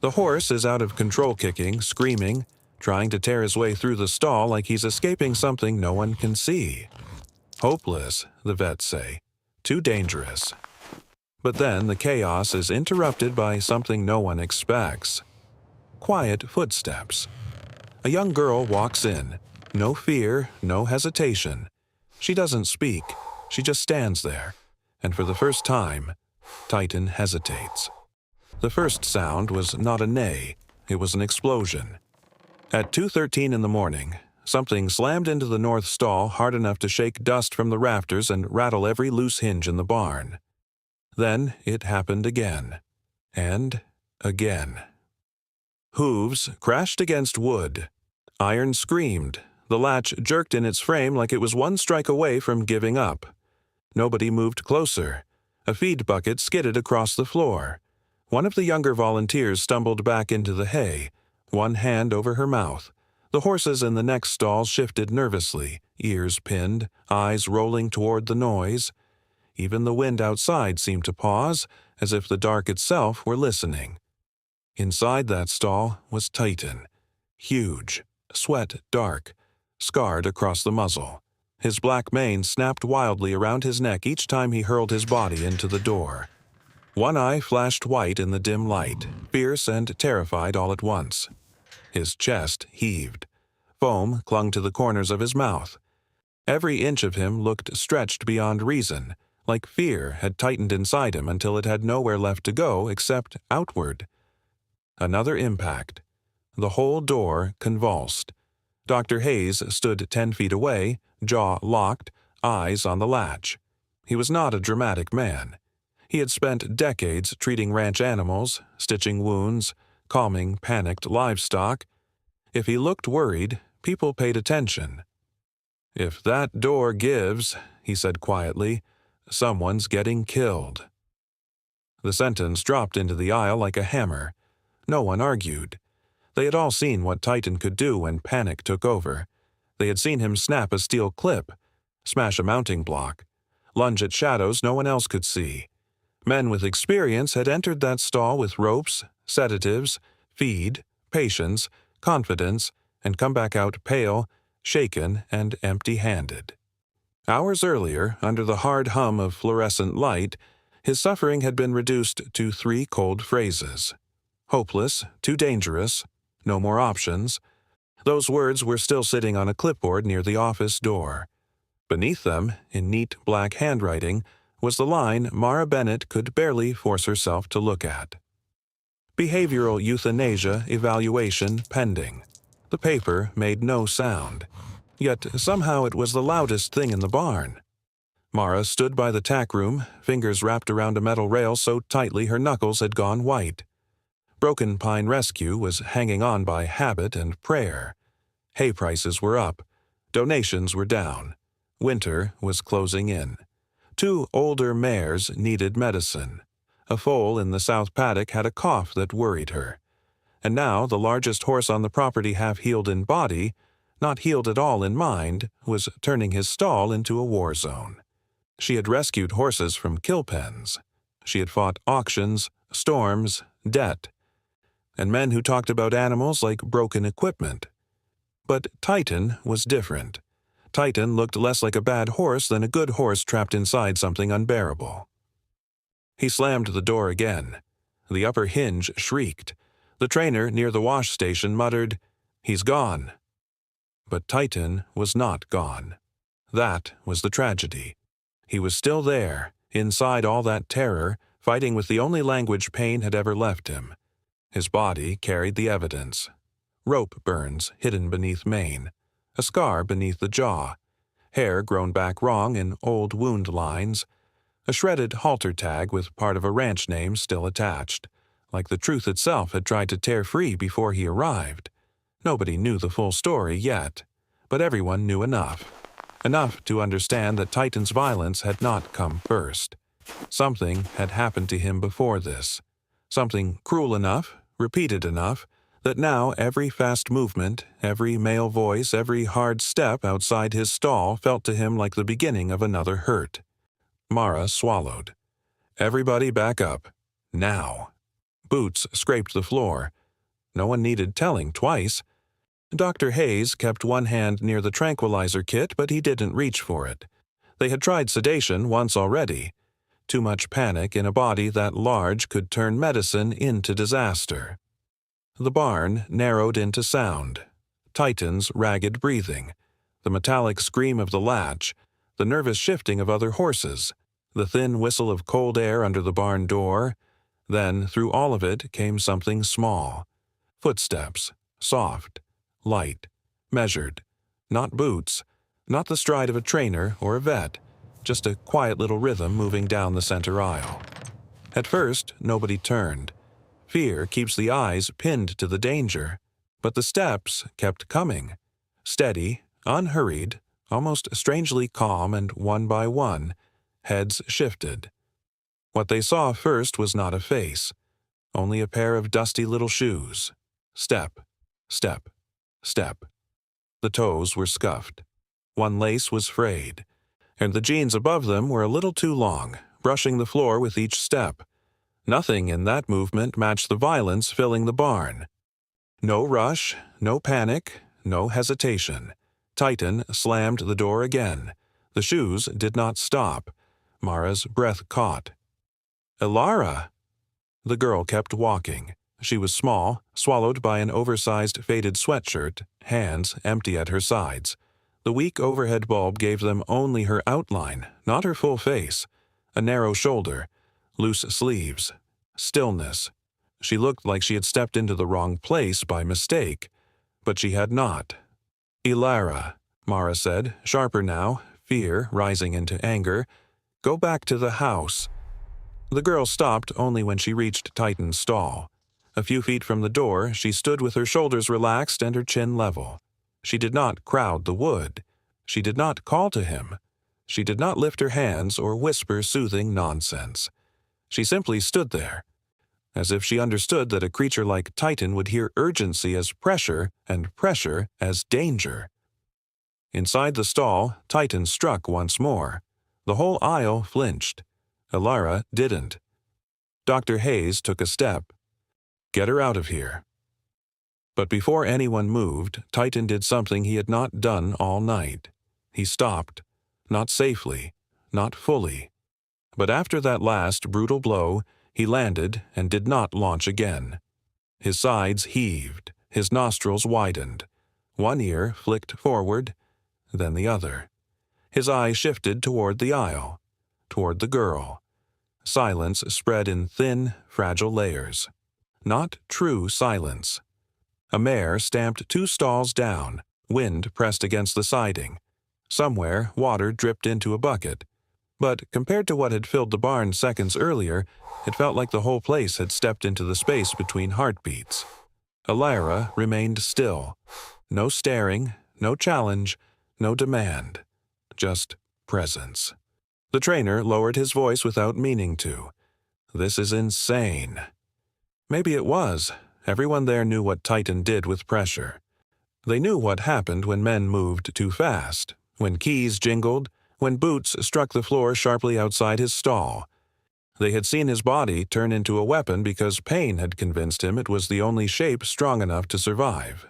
The horse is out of control, kicking, screaming, trying to tear his way through the stall like he's escaping something no one can see. Hopeless, the vets say. Too dangerous. But then the chaos is interrupted by something no one expects. Quiet footsteps. A young girl walks in. No fear, no hesitation. She doesn't speak. She just stands there. And for the first time, Titan hesitates. The first sound was not a neigh. It was an explosion. At 2:13 in the morning, something slammed into the north stall hard enough to shake dust from the rafters and rattle every loose hinge in the barn. Then it happened again. And again. Hooves crashed against wood. Iron screamed. The latch jerked in its frame like it was one strike away from giving up. Nobody moved closer. A feed bucket skidded across the floor. One of the younger volunteers stumbled back into the hay, one hand over her mouth. The horses in the next stall shifted nervously, ears pinned, eyes rolling toward the noise. Even the wind outside seemed to pause, as if the dark itself were listening. Inside that stall was Titan. Huge, sweat dark, scarred across the muzzle. His black mane snapped wildly around his neck each time he hurled his body into the door. One eye flashed white in the dim light, fierce and terrified all at once. His chest heaved. Foam clung to the corners of his mouth. Every inch of him looked stretched beyond reason, like fear had tightened inside him until it had nowhere left to go except outward. Another impact. The whole door convulsed. Dr. Hayes stood 10 feet away, jaw locked, eyes on the latch. He was not a dramatic man. He had spent decades treating ranch animals, stitching wounds, calming panicked livestock. If he looked worried, people paid attention. "If that door gives," he said quietly, "someone's getting killed." The sentence dropped into the aisle like a hammer. No one argued. They had all seen what Titan could do when panic took over. They had seen him snap a steel clip, smash a mounting block, lunge at shadows no one else could see. Men with experience had entered that stall with ropes, sedatives, feed, patience, confidence, and come back out pale, shaken, and empty-handed. Hours earlier, under the hard hum of fluorescent light, his suffering had been reduced to 3 cold phrases. Hopeless, too dangerous, no more options. Those words were still sitting on a clipboard near the office door. Beneath them, in neat black handwriting, was the line Mara Bennett could barely force herself to look at. Behavioral euthanasia evaluation pending. The paper made no sound. Yet somehow it was the loudest thing in the barn. Mara stood by the tack room, fingers wrapped around a metal rail so tightly her knuckles had gone white. Broken Pine Rescue was hanging on by habit and prayer. Hay prices were up. Donations were down. Winter was closing in. 2 older mares needed medicine. A foal in the south paddock had a cough that worried her. And now the largest horse on the property, half healed in body, not healed at all in mind, was turning his stall into a war zone. She had rescued horses from kill pens. She had fought auctions, storms, debt, and men who talked about animals like broken equipment. But Titan was different. Titan looked less like a bad horse than a good horse trapped inside something unbearable. He slammed the door again. The upper hinge shrieked. The trainer near the wash station muttered, "He's gone." But Titan was not gone. That was the tragedy. He was still there, inside all that terror, fighting with the only language pain had ever left him. His body carried the evidence. Rope burns hidden beneath mane, a scar beneath the jaw, hair grown back wrong in old wound lines, a shredded halter tag with part of a ranch name still attached, like the truth itself had tried to tear free before he arrived. Nobody knew the full story yet, but everyone knew enough. Enough to understand that Titan's violence had not come first. Something had happened to him before this. Something cruel enough, repeated enough, that now every fast movement, every male voice, every hard step outside his stall felt to him like the beginning of another hurt. Mara swallowed. "Everybody back up. Now." Boots scraped the floor. No one needed telling twice. Dr. Hayes kept one hand near the tranquilizer kit, but he didn't reach for it. They had tried sedation once already. Too much panic in a body that large could turn medicine into disaster. The barn narrowed into sound. Titan's ragged breathing, the metallic scream of the latch, the nervous shifting of other horses, the thin whistle of cold air under the barn door. Then, through all of it, came something small. Footsteps, soft, light, measured. Not boots, not the stride of a trainer or a vet, just a quiet little rhythm moving down the center aisle. At first, nobody turned. Fear keeps the eyes pinned to the danger, but the steps kept coming. Steady, unhurried, almost strangely calm, and one by one, heads shifted. What they saw first was not a face, only a pair of dusty little shoes. Step, step, step. The toes were scuffed. One lace was frayed, and the jeans above them were a little too long, brushing the floor with each step. Nothing in that movement matched the violence filling the barn. No rush, no panic, no hesitation. Titan slammed the door again. The shoes did not stop. Mara's breath caught. "Elara!" The girl kept walking. She was small, swallowed by an oversized faded sweatshirt, hands empty at her sides. The weak overhead bulb gave them only her outline, not her full face. A narrow shoulder, loose sleeves, stillness. She looked like she had stepped into the wrong place by mistake, but she had not. "Elara," Mara said, sharper now, fear rising into anger. "Go back to the house." The girl stopped only when she reached Titan's stall. A few feet from the door, she stood with her shoulders relaxed and her chin level. She did not crowd the wood. She did not call to him. She did not lift her hands or whisper soothing nonsense. She simply stood there, as if she understood that a creature like Titan would hear urgency as pressure and pressure as danger. Inside the stall, Titan struck once more. The whole aisle flinched. Elara didn't. Dr. Hayes took a step. "Get her out of here." But before anyone moved, Titan did something he had not done all night. He stopped, not safely, not fully. But after that last brutal blow, he landed and did not launch again. His sides heaved, his nostrils widened. One ear flicked forward, then the other. His eye shifted toward the aisle, toward the girl. Silence spread in thin, fragile layers. Not true silence. A mare stamped 2 stalls down, wind pressed against the siding. Somewhere, water dripped into a bucket. But compared to what had filled the barn seconds earlier, it felt like the whole place had stepped into the space between heartbeats. Elara remained still. No staring, no challenge, no demand. Just presence. The trainer lowered his voice without meaning to. "This is insane." Maybe it was. Everyone there knew what Titan did with pressure. They knew what happened when men moved too fast, when keys jingled, when boots struck the floor sharply outside his stall. They had seen his body turn into a weapon because pain had convinced him it was the only shape strong enough to survive.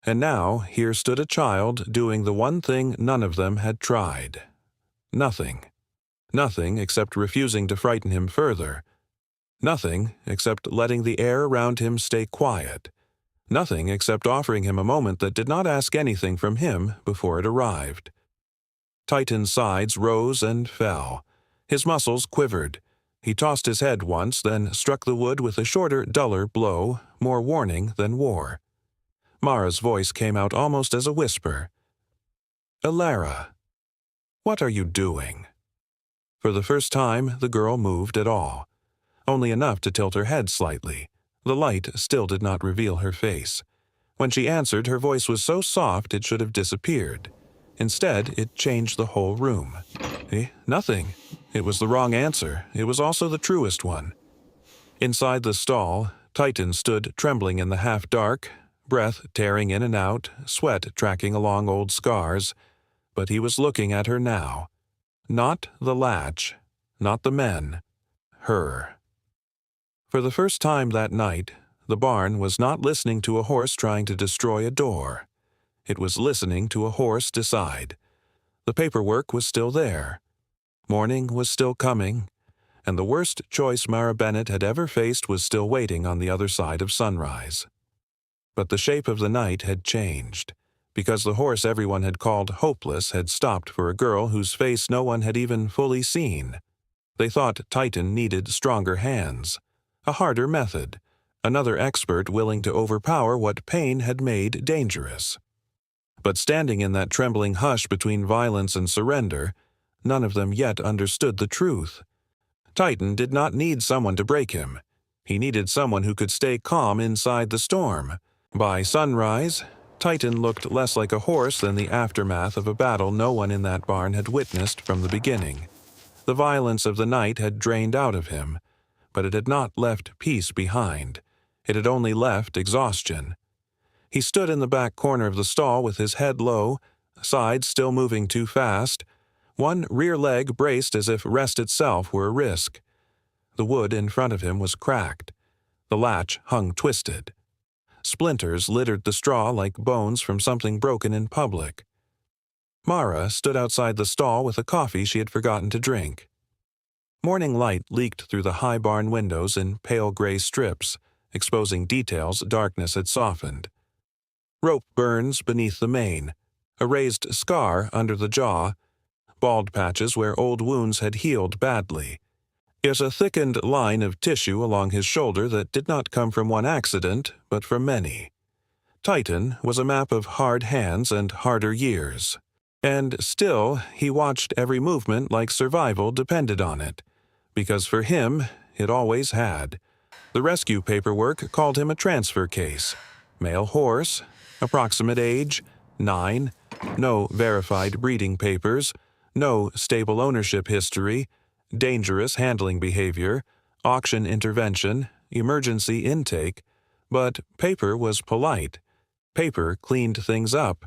And now here stood a child doing the one thing none of them had tried. Nothing. Nothing except refusing to frighten him further. Nothing except letting the air around him stay quiet. Nothing except offering him a moment that did not ask anything from him before it arrived. Titan's sides rose and fell. His muscles quivered. He tossed his head once, then struck the wood with a shorter, duller blow, more warning than war. Mara's voice came out almost as a whisper. "Elara, what are you doing?" For the first time, the girl moved at all. Only enough to tilt her head slightly. The light still did not reveal her face. When she answered, her voice was so soft it should have disappeared. Instead, it changed the whole room. Nothing. It was the wrong answer. It was also the truest one. Inside the stall, Titan stood trembling in the half-dark, breath tearing in and out, sweat tracking along old scars. But he was looking at her now. Not the latch, not the men. Her. For the first time that night, the barn was not listening to a horse trying to destroy a door. It was listening to a horse decide. The paperwork was still there. Morning was still coming, and the worst choice Mara Bennett had ever faced was still waiting on the other side of sunrise. But the shape of the night had changed, because the horse everyone had called hopeless had stopped for a girl whose face no one had even fully seen. They thought Titan needed stronger hands, a harder method, another expert willing to overpower what pain had made dangerous. But standing in that trembling hush between violence and surrender, none of them yet understood the truth. Titan did not need someone to break him. He needed someone who could stay calm inside the storm. By sunrise, Titan looked less like a horse than the aftermath of a battle no one in that barn had witnessed from the beginning. The violence of the night had drained out of him, but it had not left peace behind. It had only left exhaustion. He stood in the back corner of the stall with his head low, sides still moving too fast, one rear leg braced as if rest itself were a risk. The wood in front of him was cracked. The latch hung twisted. Splinters littered the straw like bones from something broken in public. Mara stood outside the stall with a coffee she had forgotten to drink. Morning light leaked through the high barn windows in pale gray strips, exposing details darkness had softened. Rope burns beneath the mane, a raised scar under the jaw, bald patches where old wounds had healed badly. Yet a thickened line of tissue along his shoulder that did not come from one accident, but from many. Titan was a map of hard hands and harder years. And still, he watched every movement like survival depended on it, because for him, it always had. The rescue paperwork called him a transfer case. Male horse, approximate age, 9, no verified breeding papers, no stable ownership history, dangerous handling behavior, auction intervention, emergency intake, but paper was polite. Paper cleaned things up.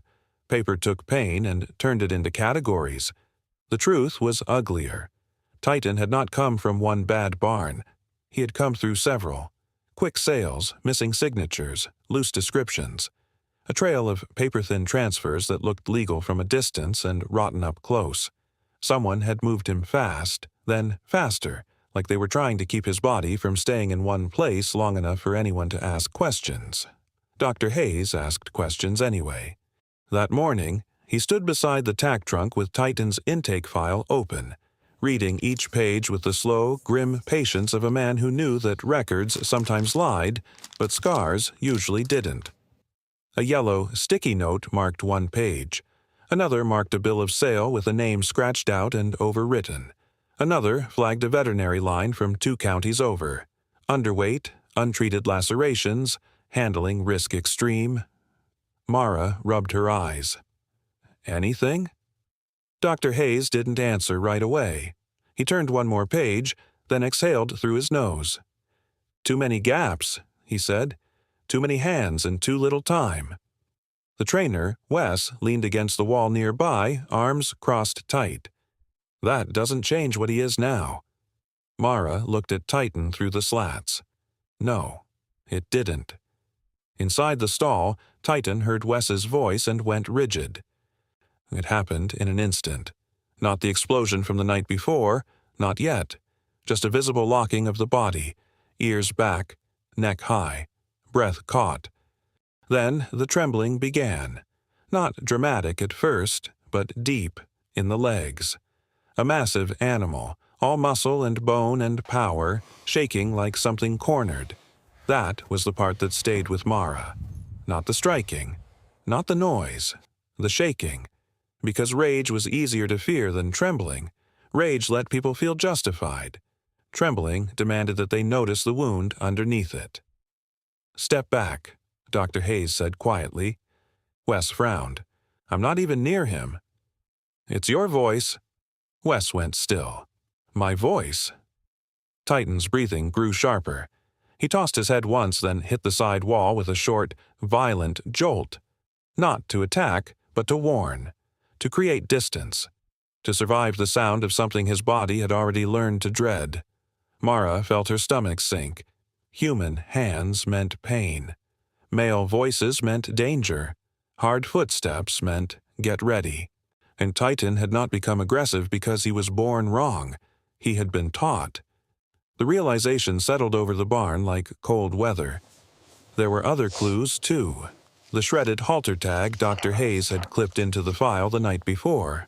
Paper took pain and turned it into categories. The truth was uglier. Titan had not come from one bad barn. He had come through several. Quick sales, missing signatures, loose descriptions. A trail of paper-thin transfers that looked legal from a distance and rotten up close. Someone had moved him fast, then faster, like they were trying to keep his body from staying in one place long enough for anyone to ask questions. Dr. Hayes asked questions anyway. That morning, he stood beside the tack trunk with Titan's intake file open, reading each page with the slow, grim patience of a man who knew that records sometimes lied, but scars usually didn't. A yellow, sticky note marked one page. Another marked a bill of sale with a name scratched out and overwritten. Another flagged a veterinary line from 2 counties over. Underweight, untreated lacerations, handling risk extreme. Mara rubbed her eyes. Anything? Dr. Hayes didn't answer right away. He turned one more page, then exhaled through his nose. Too many gaps, he said. Too many hands and too little time. The trainer, Wes, leaned against the wall nearby, arms crossed tight. That doesn't change what he is now. Mara looked at Titan through the slats. No, it didn't. Inside the stall, Titan heard Wes's voice and went rigid. It happened in an instant. Not the explosion from the night before, not yet. Just a visible locking of the body, ears back, neck high, breath caught. Then the trembling began. Not dramatic at first, but deep in the legs. A massive animal, all muscle and bone and power, shaking like something cornered. That was the part that stayed with Mara. Not the striking, not the noise, the shaking. Because rage was easier to fear than trembling. Rage let people feel justified. Trembling demanded that they notice the wound underneath it. Step back, Dr. Hayes said quietly. Wes frowned. I'm not even near him. It's your voice. Wes went still. My voice? Titan's breathing grew sharper. He tossed his head once, then hit the side wall with a short, violent jolt. Not to attack, but to warn. To create distance. To survive the sound of something his body had already learned to dread. Mara felt her stomach sink. Human hands meant pain. Male voices meant danger. Hard footsteps meant get ready. And Titan had not become aggressive because he was born wrong. He had been taught. The realization settled over the barn like cold weather. There were other clues, too. The shredded halter tag Dr. Hayes had clipped into the file the night before.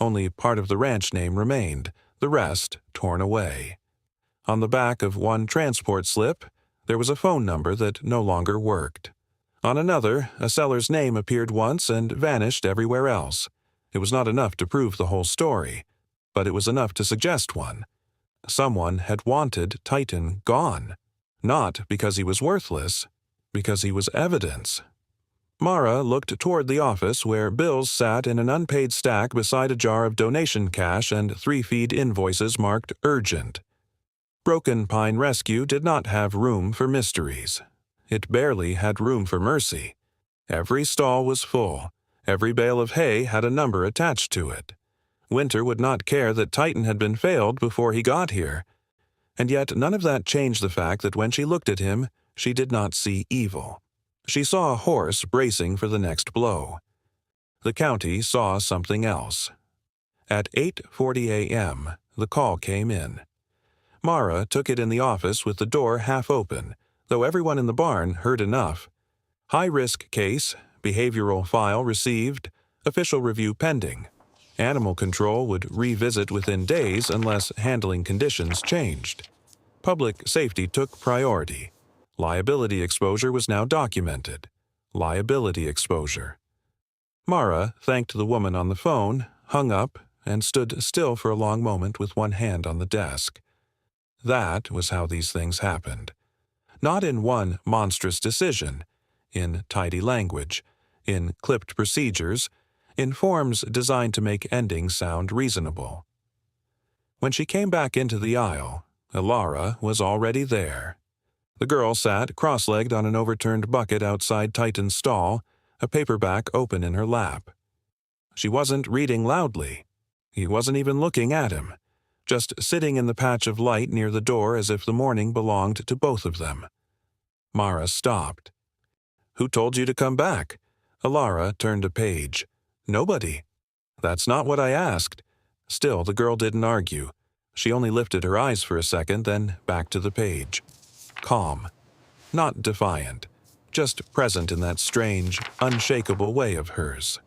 Only part of the ranch name remained, the rest torn away. On the back of one transport slip, there was a phone number that no longer worked. On another, a seller's name appeared once and vanished everywhere else. It was not enough to prove the whole story, but it was enough to suggest one. Someone had wanted Titan gone, not because he was worthless, because he was evidence. Mara looked toward the office where bills sat in an unpaid stack beside a jar of donation cash and 3 feed invoices marked urgent. Broken Pine Rescue did not have room for mysteries. It barely had room for mercy. Every stall was full. Every bale of hay had a number attached to it. Winter would not care that Titan had been failed before he got here. And yet none of that changed the fact that when she looked at him, she did not see evil. She saw a horse bracing for the next blow. The county saw something else. At 8:40 a.m., the call came in. Mara took it in the office with the door half open, though everyone in the barn heard enough. High-risk case, behavioral file received, official review pending. Animal control would revisit within days unless handling conditions changed. Public safety took priority. Liability exposure was now documented. Liability exposure. Mara thanked the woman on the phone, hung up, and stood still for a long moment with one hand on the desk. That was how these things happened. Not in one monstrous decision, in tidy language, in clipped procedures, in forms designed to make endings sound reasonable. When she came back into the aisle, Elara was already there. The girl sat cross-legged on an overturned bucket outside Titan's stall, a paperback open in her lap. She wasn't reading loudly. He wasn't even looking at him, just sitting in the patch of light near the door as if the morning belonged to both of them. Mara stopped. "Who told you to come back?" Elara turned a page. "Nobody." "That's not what I asked." Still, the girl didn't argue. She only lifted her eyes for a second, then back to the page. Calm. Not defiant. Just present in that strange, unshakable way of hers.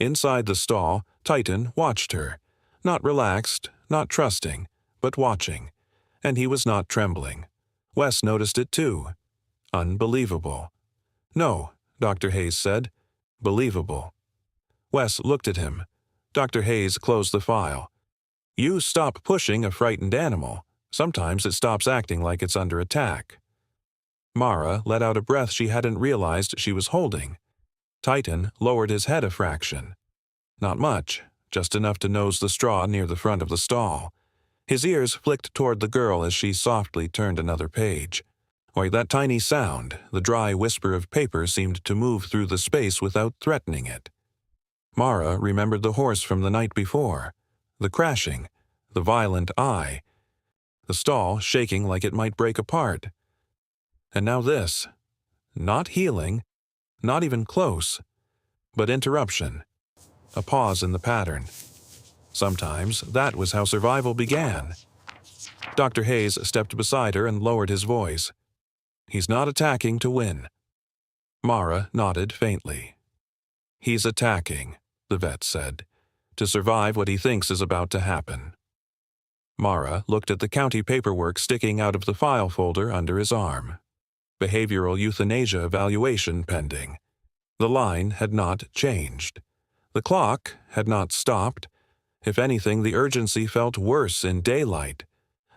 Inside the stall, Titan watched her. Not relaxed, not trusting, but watching. And he was not trembling. Wes noticed it too. Unbelievable. "No," Dr. Hayes said. "Believable." Wes looked at him. Dr. Hayes closed the file. "You stop pushing a frightened animal. Sometimes it stops acting like it's under attack." Mara let out a breath she hadn't realized she was holding. Titan lowered his head a fraction. Not much, just enough to nose the straw near the front of the stall. His ears flicked toward the girl as she softly turned another page. Why, that tiny sound, the dry whisper of paper, seemed to move through the space without threatening it. Mara remembered the horse from the night before, the crashing, the violent eye, the stall shaking like it might break apart. And now this. Not healing, not even close, but interruption, a pause in the pattern. Sometimes that was how survival began. Dr. Hayes stepped beside her and lowered his voice. "He's not attacking to win." Mara nodded faintly. "He's attacking," the vet said, "to survive what he thinks is about to happen." Mara looked at the county paperwork sticking out of the file folder under his arm. Behavioral euthanasia evaluation pending. The line had not changed. The clock had not stopped. If anything, the urgency felt worse in daylight.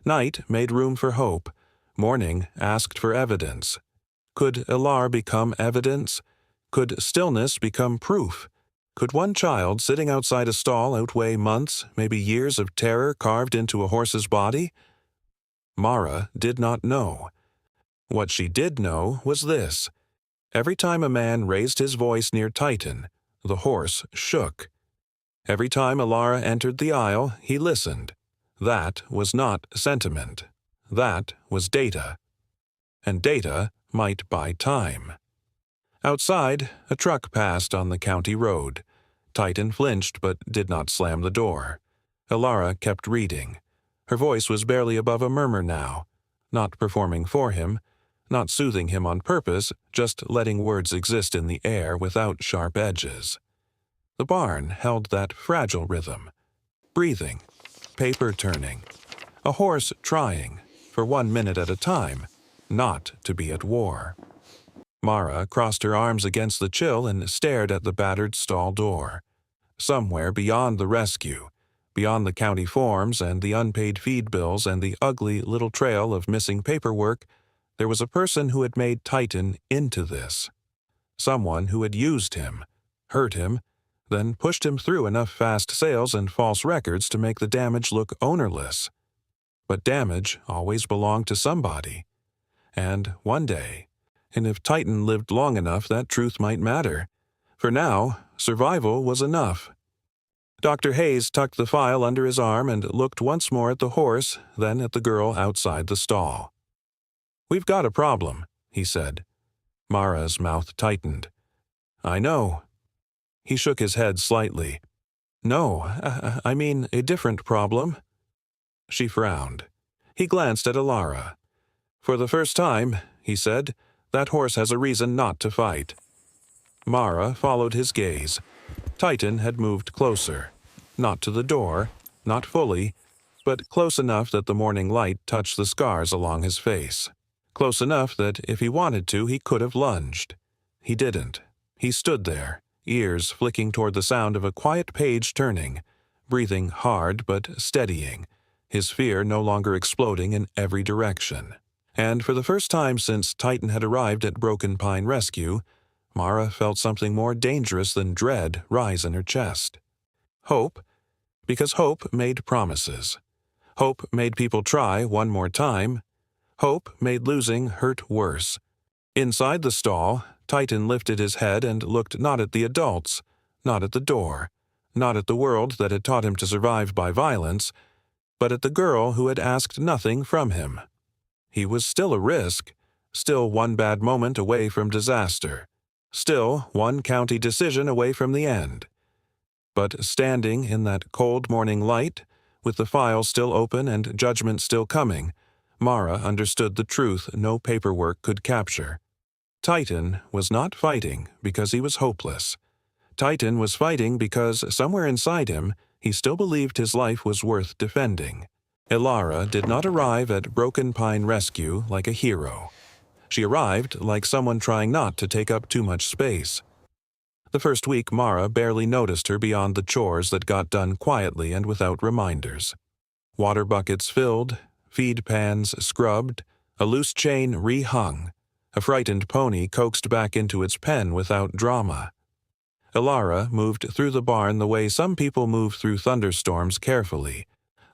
Night made room for hope. Morning asked for evidence. Could Elara become evidence? Could stillness become proof? Could one child sitting outside a stall outweigh months, maybe years of terror carved into a horse's body? Mara did not know. What she did know was this. Every time a man raised his voice near Titan, the horse shook. Every time Elara entered the aisle, he listened. That was not sentiment. That was data. and data might buy time. Outside, a truck passed on the county road. Titan flinched but did not slam the door. Elara kept reading. Her voice was barely above a murmur now, not performing for him, not soothing him on purpose, just letting words exist in the air without sharp edges. The barn held that fragile rhythm. Breathing, paper turning, a horse trying, for 1 minute at a time, not to be at war. Mara crossed her arms against the chill and stared at the battered stall door. Somewhere beyond the rescue, beyond the county forms and the unpaid feed bills and the ugly little trail of missing paperwork, there was a person who had made Titan into this. Someone who had used him, hurt him, then pushed him through enough fast sales and false records to make the damage look ownerless. But damage always belonged to somebody. And one day, and if Titan lived long enough, that truth might matter. For now, survival was enough. Dr. Hayes tucked the file under his arm and looked once more at the horse, then at the girl outside the stall. "We've got a problem," he said. Mara's mouth tightened. "I know." He shook his head slightly. "No, I mean a different problem." She frowned. He glanced at Elara. "For the first time," he said, "that horse has a reason not to fight." Mara followed his gaze. Titan had moved closer. Not to the door, not fully, but close enough that the morning light touched the scars along his face. Close enough that if he wanted to, he could have lunged. He didn't. He stood there, ears flicking toward the sound of a quiet page turning, breathing hard but steadying, his fear no longer exploding in every direction. And for the first time since Titan had arrived at Broken Pine Rescue, Mara felt something more dangerous than dread rise in her chest. Hope, because hope made promises. Hope made people try one more time. Hope made losing hurt worse. Inside the stall, Titan lifted his head and looked not at the adults, not at the door, not at the world that had taught him to survive by violence, but at the girl who had asked nothing from him. He was still a risk, still one bad moment away from disaster, still one county decision away from the end. But standing in that cold morning light, with the file still open and judgment still coming, Mara understood the truth no paperwork could capture. Titan was not fighting because he was hopeless. Titan was fighting because somewhere inside him he still believed his life was worth defending. Elara did not arrive at Broken Pine Rescue like a hero. She arrived like someone trying not to take up too much space. The first week Mara barely noticed her beyond the chores that got done quietly and without reminders. Water buckets filled, feed pans scrubbed, a loose chain rehung, a frightened pony coaxed back into its pen without drama. Elara moved through the barn the way some people move through thunderstorms carefully,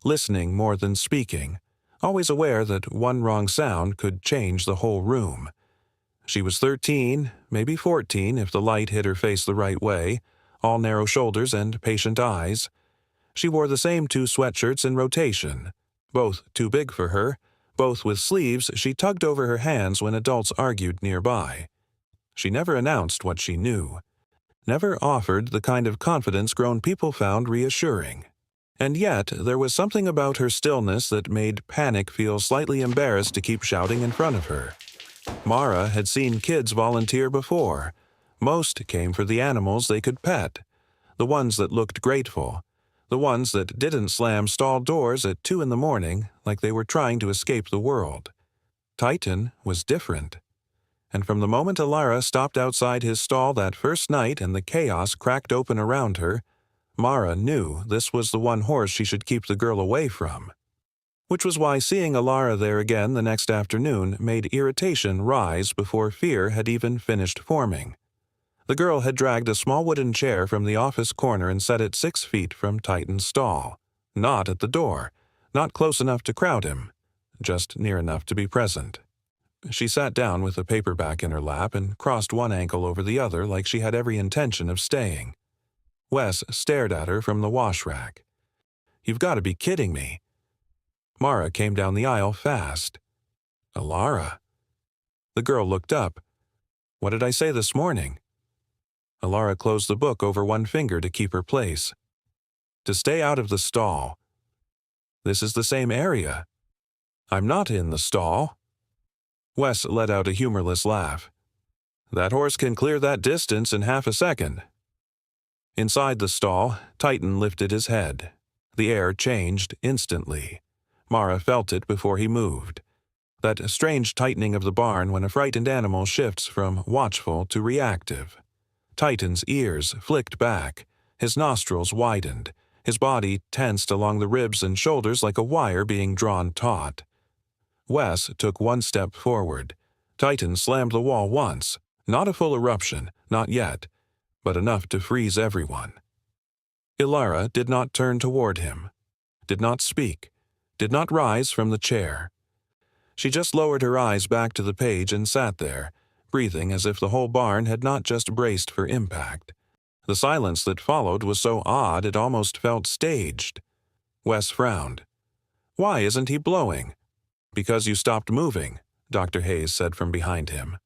listening more than speaking, always aware that one wrong sound could change the whole room. She was 13, maybe 14 if the light hit her face the right way, all narrow shoulders and patient eyes. She wore the same 2 sweatshirts in rotation, both too big for her, both with sleeves she tugged over her hands when adults argued nearby. She never announced what she knew, never offered the kind of confidence grown people found reassuring. And yet there was something about her stillness that made panic feel slightly embarrassed to keep shouting in front of her. Mara had seen kids volunteer before. Most came for the animals they could pet, the ones that looked grateful, the ones that didn't slam stall doors at 2 a.m. like they were trying to escape the world. Titan was different. And from the moment Elara stopped outside his stall that first night and the chaos cracked open around her, Mara knew this was the one horse she should keep the girl away from. Which was why seeing Elara there again the next afternoon made irritation rise before fear had even finished forming. The girl had dragged a small wooden chair from the office corner and set it 6 feet from Titan's stall. Not at the door, not close enough to crowd him, just near enough to be present. She sat down with a paperback in her lap and crossed one ankle over the other like she had every intention of staying. Wes stared at her from the wash rack. "You've got to be kidding me." Mara came down the aisle fast. "Elara." The girl looked up. "What did I say this morning?" Alara closed the book over one finger to keep her place. "To stay out of the stall." "This is the same area." "I'm not in the stall." Wes let out a humorless laugh. "That horse can clear that distance in half a second." Inside the stall, Titan lifted his head. The air changed instantly. Mara felt it before he moved. That strange tightening of the barn when a frightened animal shifts from watchful to reactive. Titan's ears flicked back. His nostrils widened. His body tensed along the ribs and shoulders like a wire being drawn taut. Wes took one step forward. Titan slammed the wall once. Not a full eruption, not yet, but enough to freeze everyone. Alara did not turn toward him, did not speak, did not rise from the chair. She just lowered her eyes back to the page and sat there, breathing as if the whole barn had not just braced for impact. The silence that followed was so odd it almost felt staged. Wes frowned. "Why isn't he blowing?" "Because you stopped moving," Dr. Hayes said from behind him.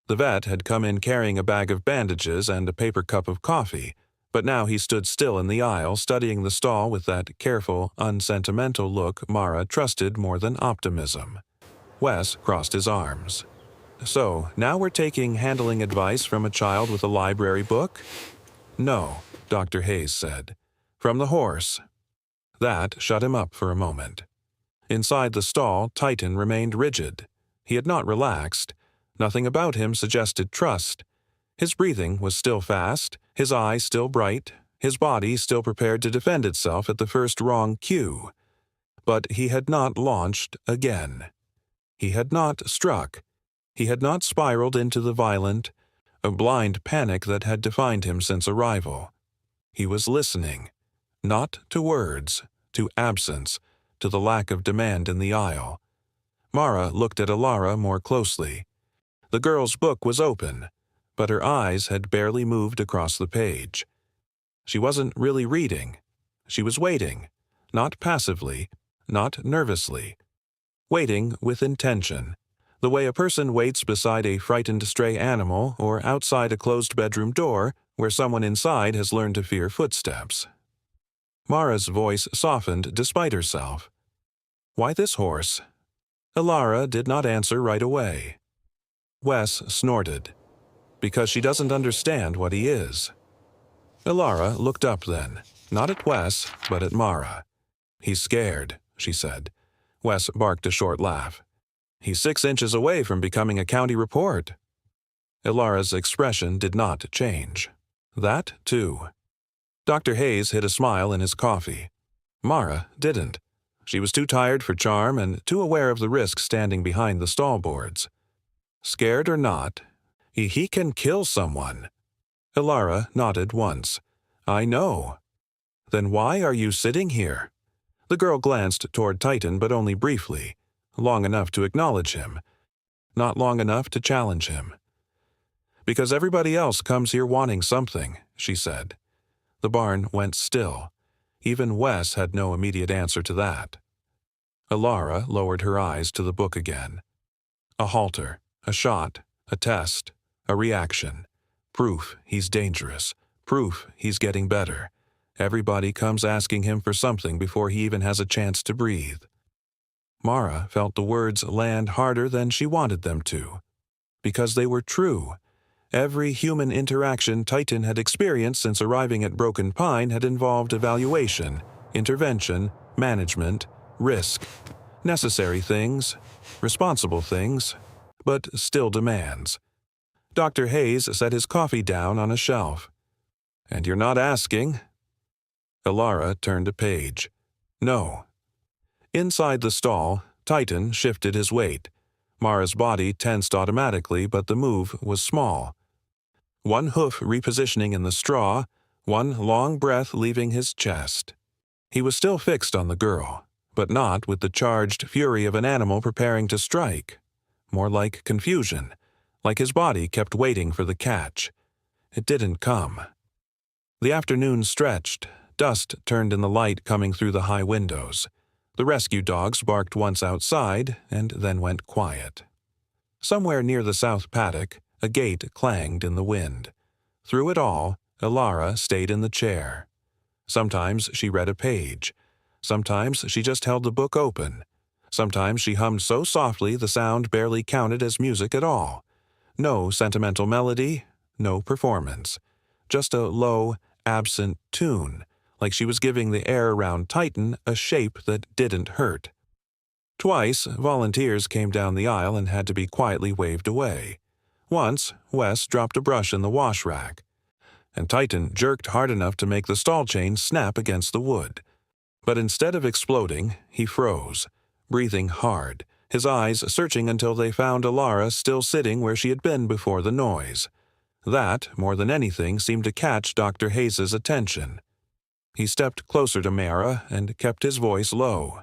The vet had come in carrying a bag of bandages and a paper cup of coffee, but now he stood still in the aisle studying the stall with that careful, unsentimental look Mara trusted more than optimism. Wes crossed his arms. "So, now we're taking handling advice from a child with a library book?" "No," Dr. Hayes said. "From the horse." That shut him up for a moment. Inside the stall, Titan remained rigid. He had not relaxed. Nothing about him suggested trust. His breathing was still fast, his eye still bright, his body still prepared to defend itself at the first wrong cue. But he had not launched again. He had not struck. He had not spiraled into the violent, a blind panic that had defined him since arrival. He was listening, not to words, to absence, to the lack of demand in the aisle. Mara looked at Alara more closely. The girl's book was open, but her eyes had barely moved across the page. She wasn't really reading. She was waiting, not passively, not nervously. Waiting with intention, the way a person waits beside a frightened stray animal or outside a closed bedroom door where someone inside has learned to fear footsteps. Mara's voice softened despite herself. "Why this horse?" Alara did not answer right away. Wes snorted. "Because she doesn't understand what he is." Alara looked up then, not at Wes, but at Mara. "He's scared," she said. Wes barked a short laugh. "He's 6 inches away from becoming a county report." Alara's expression did not change. That, too. Dr. Hayes hid a smile in his coffee. Mara didn't. She was too tired for charm and too aware of the risk standing behind the stall boards. "Scared or not, he can kill someone." Alara nodded once. "I know." "Then why are you sitting here?" The girl glanced toward Titan, but only briefly, long enough to acknowledge him, not long enough to challenge him. "Because everybody else comes here wanting something," she said. The barn went still. Even Wes had no immediate answer to that. Alara lowered her eyes to the book again. A halter, a shot, a test, a reaction. Proof he's dangerous. Proof he's getting better. Everybody comes asking him for something before he even has a chance to breathe. Mara felt the words land harder than she wanted them to. Because they were true. Every human interaction Titan had experienced since arriving at Broken Pine had involved evaluation, intervention, management, risk. Necessary things, responsible things, but still demands. Dr. Hayes set his coffee down on a shelf. "And you're not asking?" Alara turned a page. "No." Inside the stall, Titan shifted his weight. Mara's body tensed automatically, but the move was small. One hoof repositioning in the straw, one long breath leaving his chest. He was still fixed on the girl, but not with the charged fury of an animal preparing to strike. More like confusion, like his body kept waiting for the catch. It didn't come. The afternoon stretched. Dust turned in the light coming through the high windows. The rescue dogs barked once outside and then went quiet. Somewhere near the south paddock, a gate clanged in the wind. Through it all, Ilara stayed in the chair. Sometimes she read a page. Sometimes she just held the book open. Sometimes she hummed so softly the sound barely counted as music at all. No sentimental melody, no performance. Just a low, absent tune, like she was giving the air around Titan a shape that didn't hurt. Twice, volunteers came down the aisle and had to be quietly waved away. Once, Wes dropped a brush in the wash rack, and Titan jerked hard enough to make the stall chain snap against the wood. But instead of exploding, he froze, breathing hard, his eyes searching until they found Ilara still sitting where she had been before the noise. That, more than anything, seemed to catch Dr. Hayes's attention. He stepped closer to Mara and kept his voice low.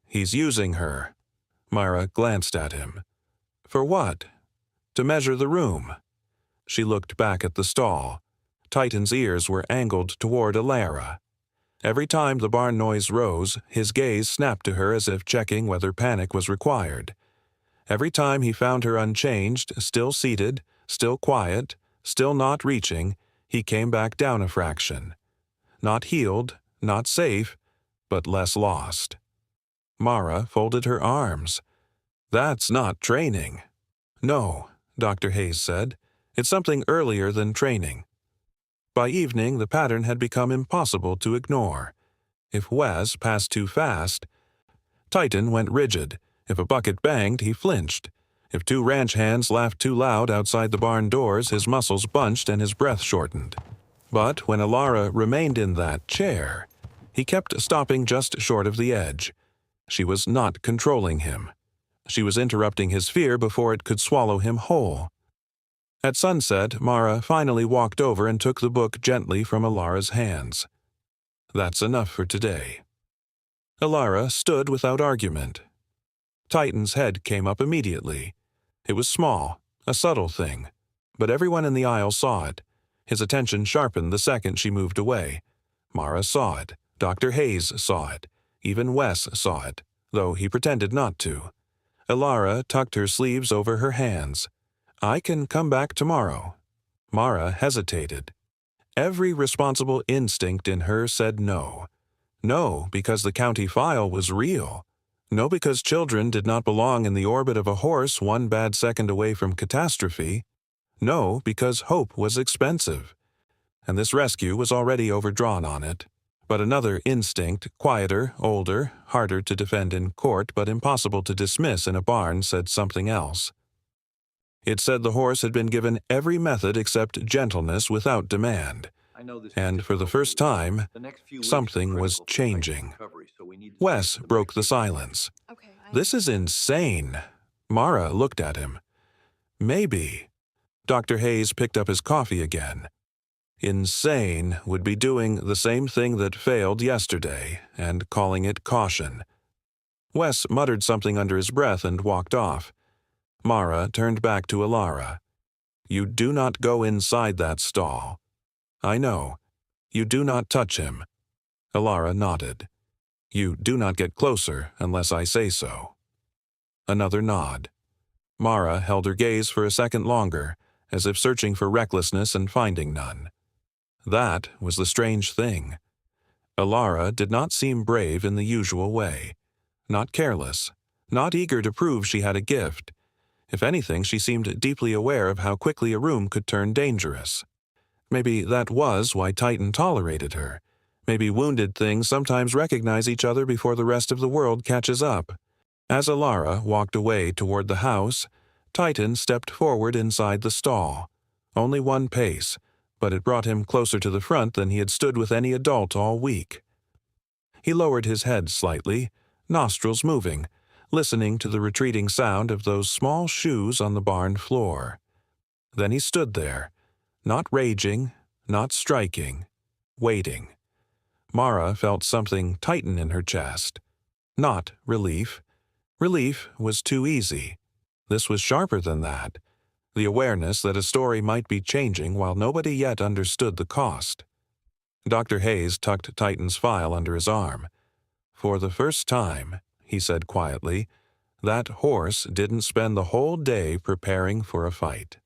"He's using her." Mara glanced at him. "For what?" "To measure the room." She looked back at the stall. Titan's ears were angled toward Ilara. Every time the barn noise rose, his gaze snapped to her as if checking whether panic was required. Every time he found her unchanged, still seated, still quiet, still not reaching, he came back down a fraction. Not healed, not safe, but less lost. Mara folded her arms. "That's not training." "No," Dr. Hayes said. "It's something earlier than training." By evening, the pattern had become impossible to ignore. If Wes passed too fast, Titan went rigid. If a bucket banged, he flinched. If two ranch hands laughed too loud outside the barn doors, his muscles bunched and his breath shortened. But when Ilara remained in that chair, he kept stopping just short of the edge. She was not controlling him. She was interrupting his fear before it could swallow him whole. At sunset, Mara finally walked over and took the book gently from Ilara's hands. "That's enough for today." Ilara stood without argument. Titan's head came up immediately. It was small, a subtle thing, but everyone in the aisle saw it. His attention sharpened the second she moved away. Mara saw it. Dr. Hayes saw it. Even Wes saw it, though he pretended not to. Ilara tucked her sleeves over her hands. "I can come back tomorrow." Mara hesitated. Every responsible instinct in her said no. No, because the county file was real. No, because children did not belong in the orbit of a horse one bad second away from catastrophe. No, because hope was expensive. And this rescue was already overdrawn on it. But another instinct, quieter, older, harder to defend in court but impossible to dismiss in a barn, said something else. It said the horse had been given every method except gentleness without demand. And for the first time, something was changing. Wes broke the silence. "This is insane." Mara looked at him. "Maybe." Dr. Hayes picked up his coffee again. "Insane would be doing the same thing that failed yesterday and calling it caution." Wes muttered something under his breath and walked off. Mara turned back to Ilara. "You do not go inside that stall." "I know. You do not touch him." Ilara nodded. "You do not get closer unless I say so." Another nod. Mara held her gaze for a second longer, as if searching for recklessness and finding none. That was the strange thing. Ilara did not seem brave in the usual way. Not careless. Not eager to prove she had a gift. If anything, she seemed deeply aware of how quickly a room could turn dangerous. Maybe that was why Titan tolerated her. Maybe wounded things sometimes recognize each other before the rest of the world catches up. As Ilara walked away toward the house, Titan stepped forward inside the stall. Only one pace, but it brought him closer to the front than he had stood with any adult all week. He lowered his head slightly, nostrils moving, listening to the retreating sound of those small shoes on the barn floor. Then he stood there, not raging, not striking, waiting. Mara felt something tighten in her chest. Not relief. Relief was too easy. This was sharper than that. The awareness that a story might be changing while nobody yet understood the cost. Dr. Hayes tucked Titan's file under his arm. "For the first time," he said quietly, That horse didn't spend the whole day preparing for a fight.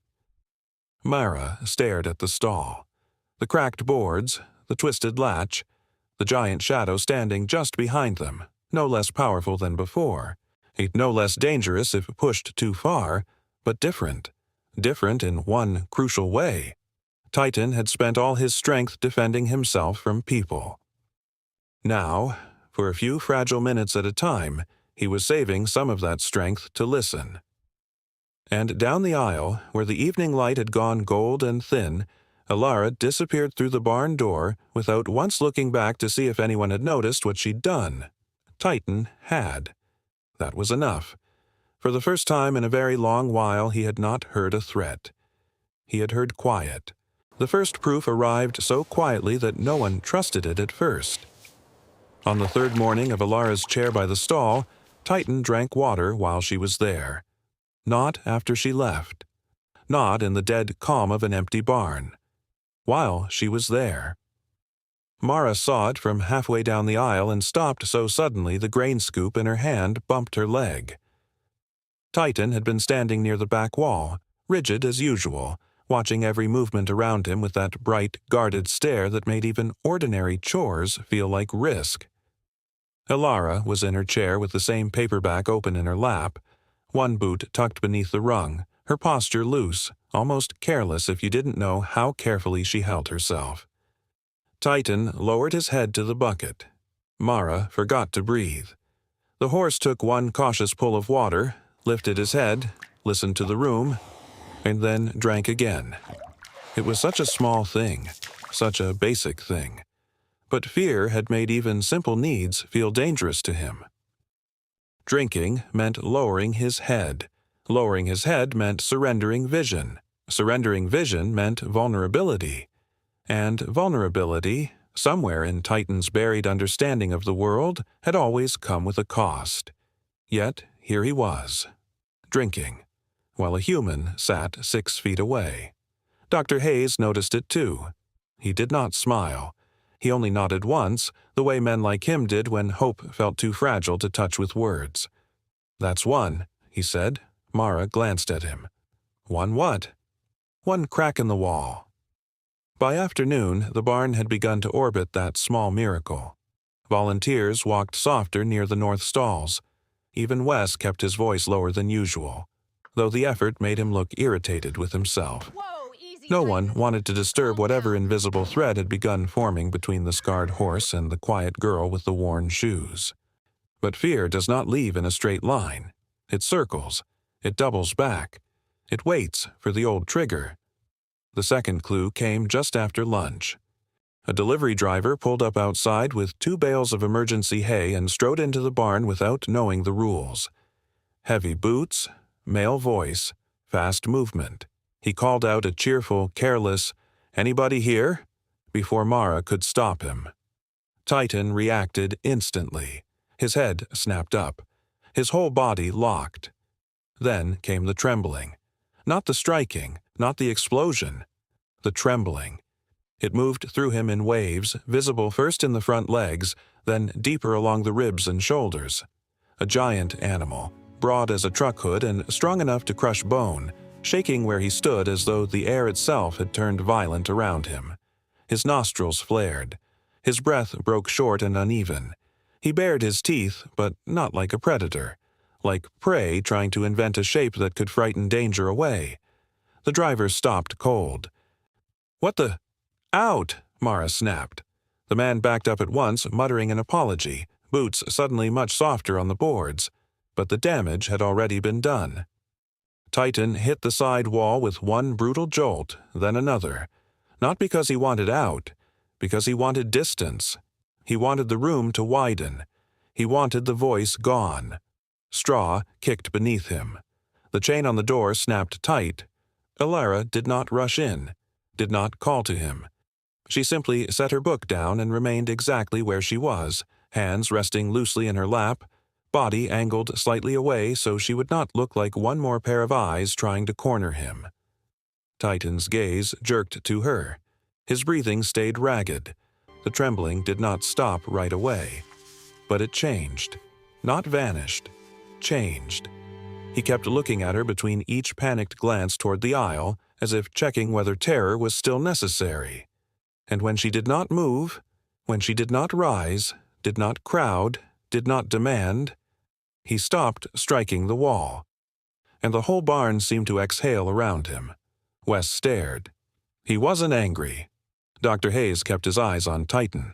Mara stared at the stall. The cracked boards, the twisted latch, the giant shadow standing just behind them, no less powerful than before, no less dangerous if pushed too far, but different. Different in one crucial way. Titan had spent all his strength defending himself from people. Now, for a few fragile minutes at a time, he was saving some of that strength to listen. And down the aisle, where the evening light had gone gold and thin, Alara disappeared through the barn door without once looking back to see if anyone had noticed what she'd done. Titan had. That was enough. For the first time in a very long while, he had not heard a threat. He had heard quiet. The first proof arrived so quietly that no one trusted it at first. On the third morning of Alara's chair by the stall, Titan drank water while she was there. Not after she left. Not in the dead calm of an empty barn. While she was there. Mara saw it from halfway down the aisle and stopped so suddenly the grain scoop in her hand bumped her leg. Titan had been standing near the back wall, rigid as usual, watching every movement around him with that bright, guarded stare that made even ordinary chores feel like risk. Alara was in her chair with the same paperback open in her lap, one boot tucked beneath the rung, her posture loose, almost careless if you didn't know how carefully she held herself. Titan lowered his head to the bucket. Mara forgot to breathe. The horse took one cautious pull of water, lifted his head, listened to the room, and then drank again. It was such a small thing, such a basic thing. But fear had made even simple needs feel dangerous to him. Drinking meant lowering his head. Lowering his head meant surrendering vision. Surrendering vision meant vulnerability. And vulnerability, somewhere in Titan's buried understanding of the world, had always come with a cost. Yet here he was, drinking, while a human sat 6 feet away. Dr. Hayes noticed it too. He did not smile. He only nodded once, the way men like him did when hope felt too fragile to touch with words. "That's one," he said. Mara glanced at him. "One what?" "One crack in the wall." By afternoon, the barn had begun to orbit that small miracle. Volunteers walked softer near the north stalls. Even Wes kept his voice lower than usual, though the effort made him look irritated with himself. No one wanted to disturb whatever invisible thread had begun forming between the scarred horse and the quiet girl with the worn shoes. But fear does not leave in a straight line. It circles. It doubles back. It waits for the old trigger. The second clue came just after lunch. A delivery driver pulled up outside with 2 bales of emergency hay and strode into the barn without knowing the rules. Heavy boots, male voice, fast movement. He called out a cheerful, careless, "Anybody here?" before Mara could stop him. Titan reacted instantly. His head snapped up. His whole body locked. Then came the trembling. Not the striking, not the explosion. The trembling. It moved through him in waves, visible first in the front legs, then deeper along the ribs and shoulders. A giant animal, broad as a truck hood and strong enough to crush bone, shaking where he stood as though the air itself had turned violent around him. His nostrils flared. His breath broke short and uneven. He bared his teeth, but not like a predator. Like prey trying to invent a shape that could frighten danger away. The driver stopped cold. "What the—" "Out!" Mara snapped. The man backed up at once, muttering an apology, boots suddenly much softer on the boards. But the damage had already been done. Titan hit the side wall with one brutal jolt, then another. Not because he wanted out, because he wanted distance. He wanted the room to widen. He wanted the voice gone. Straw kicked beneath him. The chain on the door snapped tight. Alara did not rush in, did not call to him. She simply set her book down and remained exactly where she was, hands resting loosely in her lap, body angled slightly away so she would not look like one more pair of eyes trying to corner him. Titan's gaze jerked to her. His breathing stayed ragged. The trembling did not stop right away. But it changed. Not vanished. changed. He kept looking at her between each panicked glance toward the aisle, as if checking whether terror was still necessary. And when she did not move, when she did not rise, did not crowd, did not demand, he stopped striking the wall. And the whole barn seemed to exhale around him. Wes stared. He wasn't angry. Dr. Hayes kept his eyes on Titan.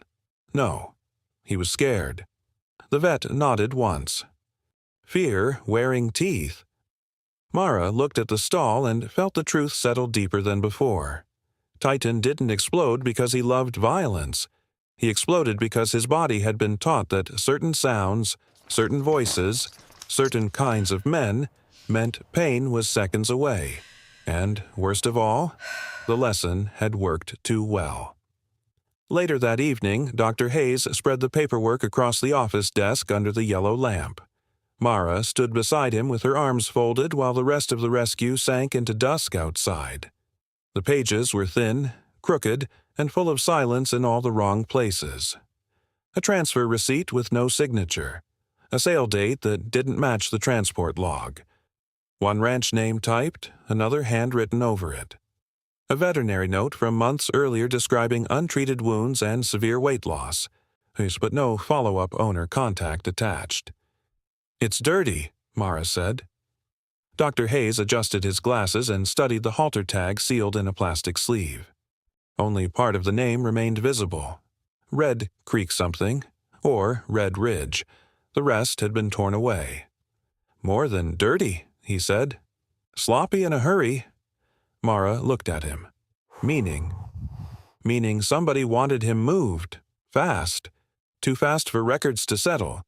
No, he was scared. The vet nodded once. Fear wearing teeth. Mara looked at the stall and felt the truth settle deeper than before. Titan didn't explode because he loved violence. He exploded because his body had been taught that certain sounds, certain voices, certain kinds of men meant pain was seconds away. And, worst of all, the lesson had worked too well. Later that evening, Dr. Hayes spread the paperwork across the office desk under the yellow lamp. Mara stood beside him with her arms folded while the rest of the rescue sank into dusk outside. The pages were thin, crooked, and full of silence in all the wrong places. A transfer receipt with no signature. A sale date that didn't match the transport log. One ranch name typed, another handwritten over it. A veterinary note from months earlier describing untreated wounds and severe weight loss, but no follow-up owner contact attached. "It's dirty," Mara said. Dr. Hayes adjusted his glasses and studied the halter tag sealed in a plastic sleeve. Only part of the name remained visible. Red Creek something, or Red Ridge. The rest had been torn away. "More than dirty," he said. "Sloppy in a hurry." Mara looked at him. Meaning somebody wanted him moved. Fast. Too fast for records to settle.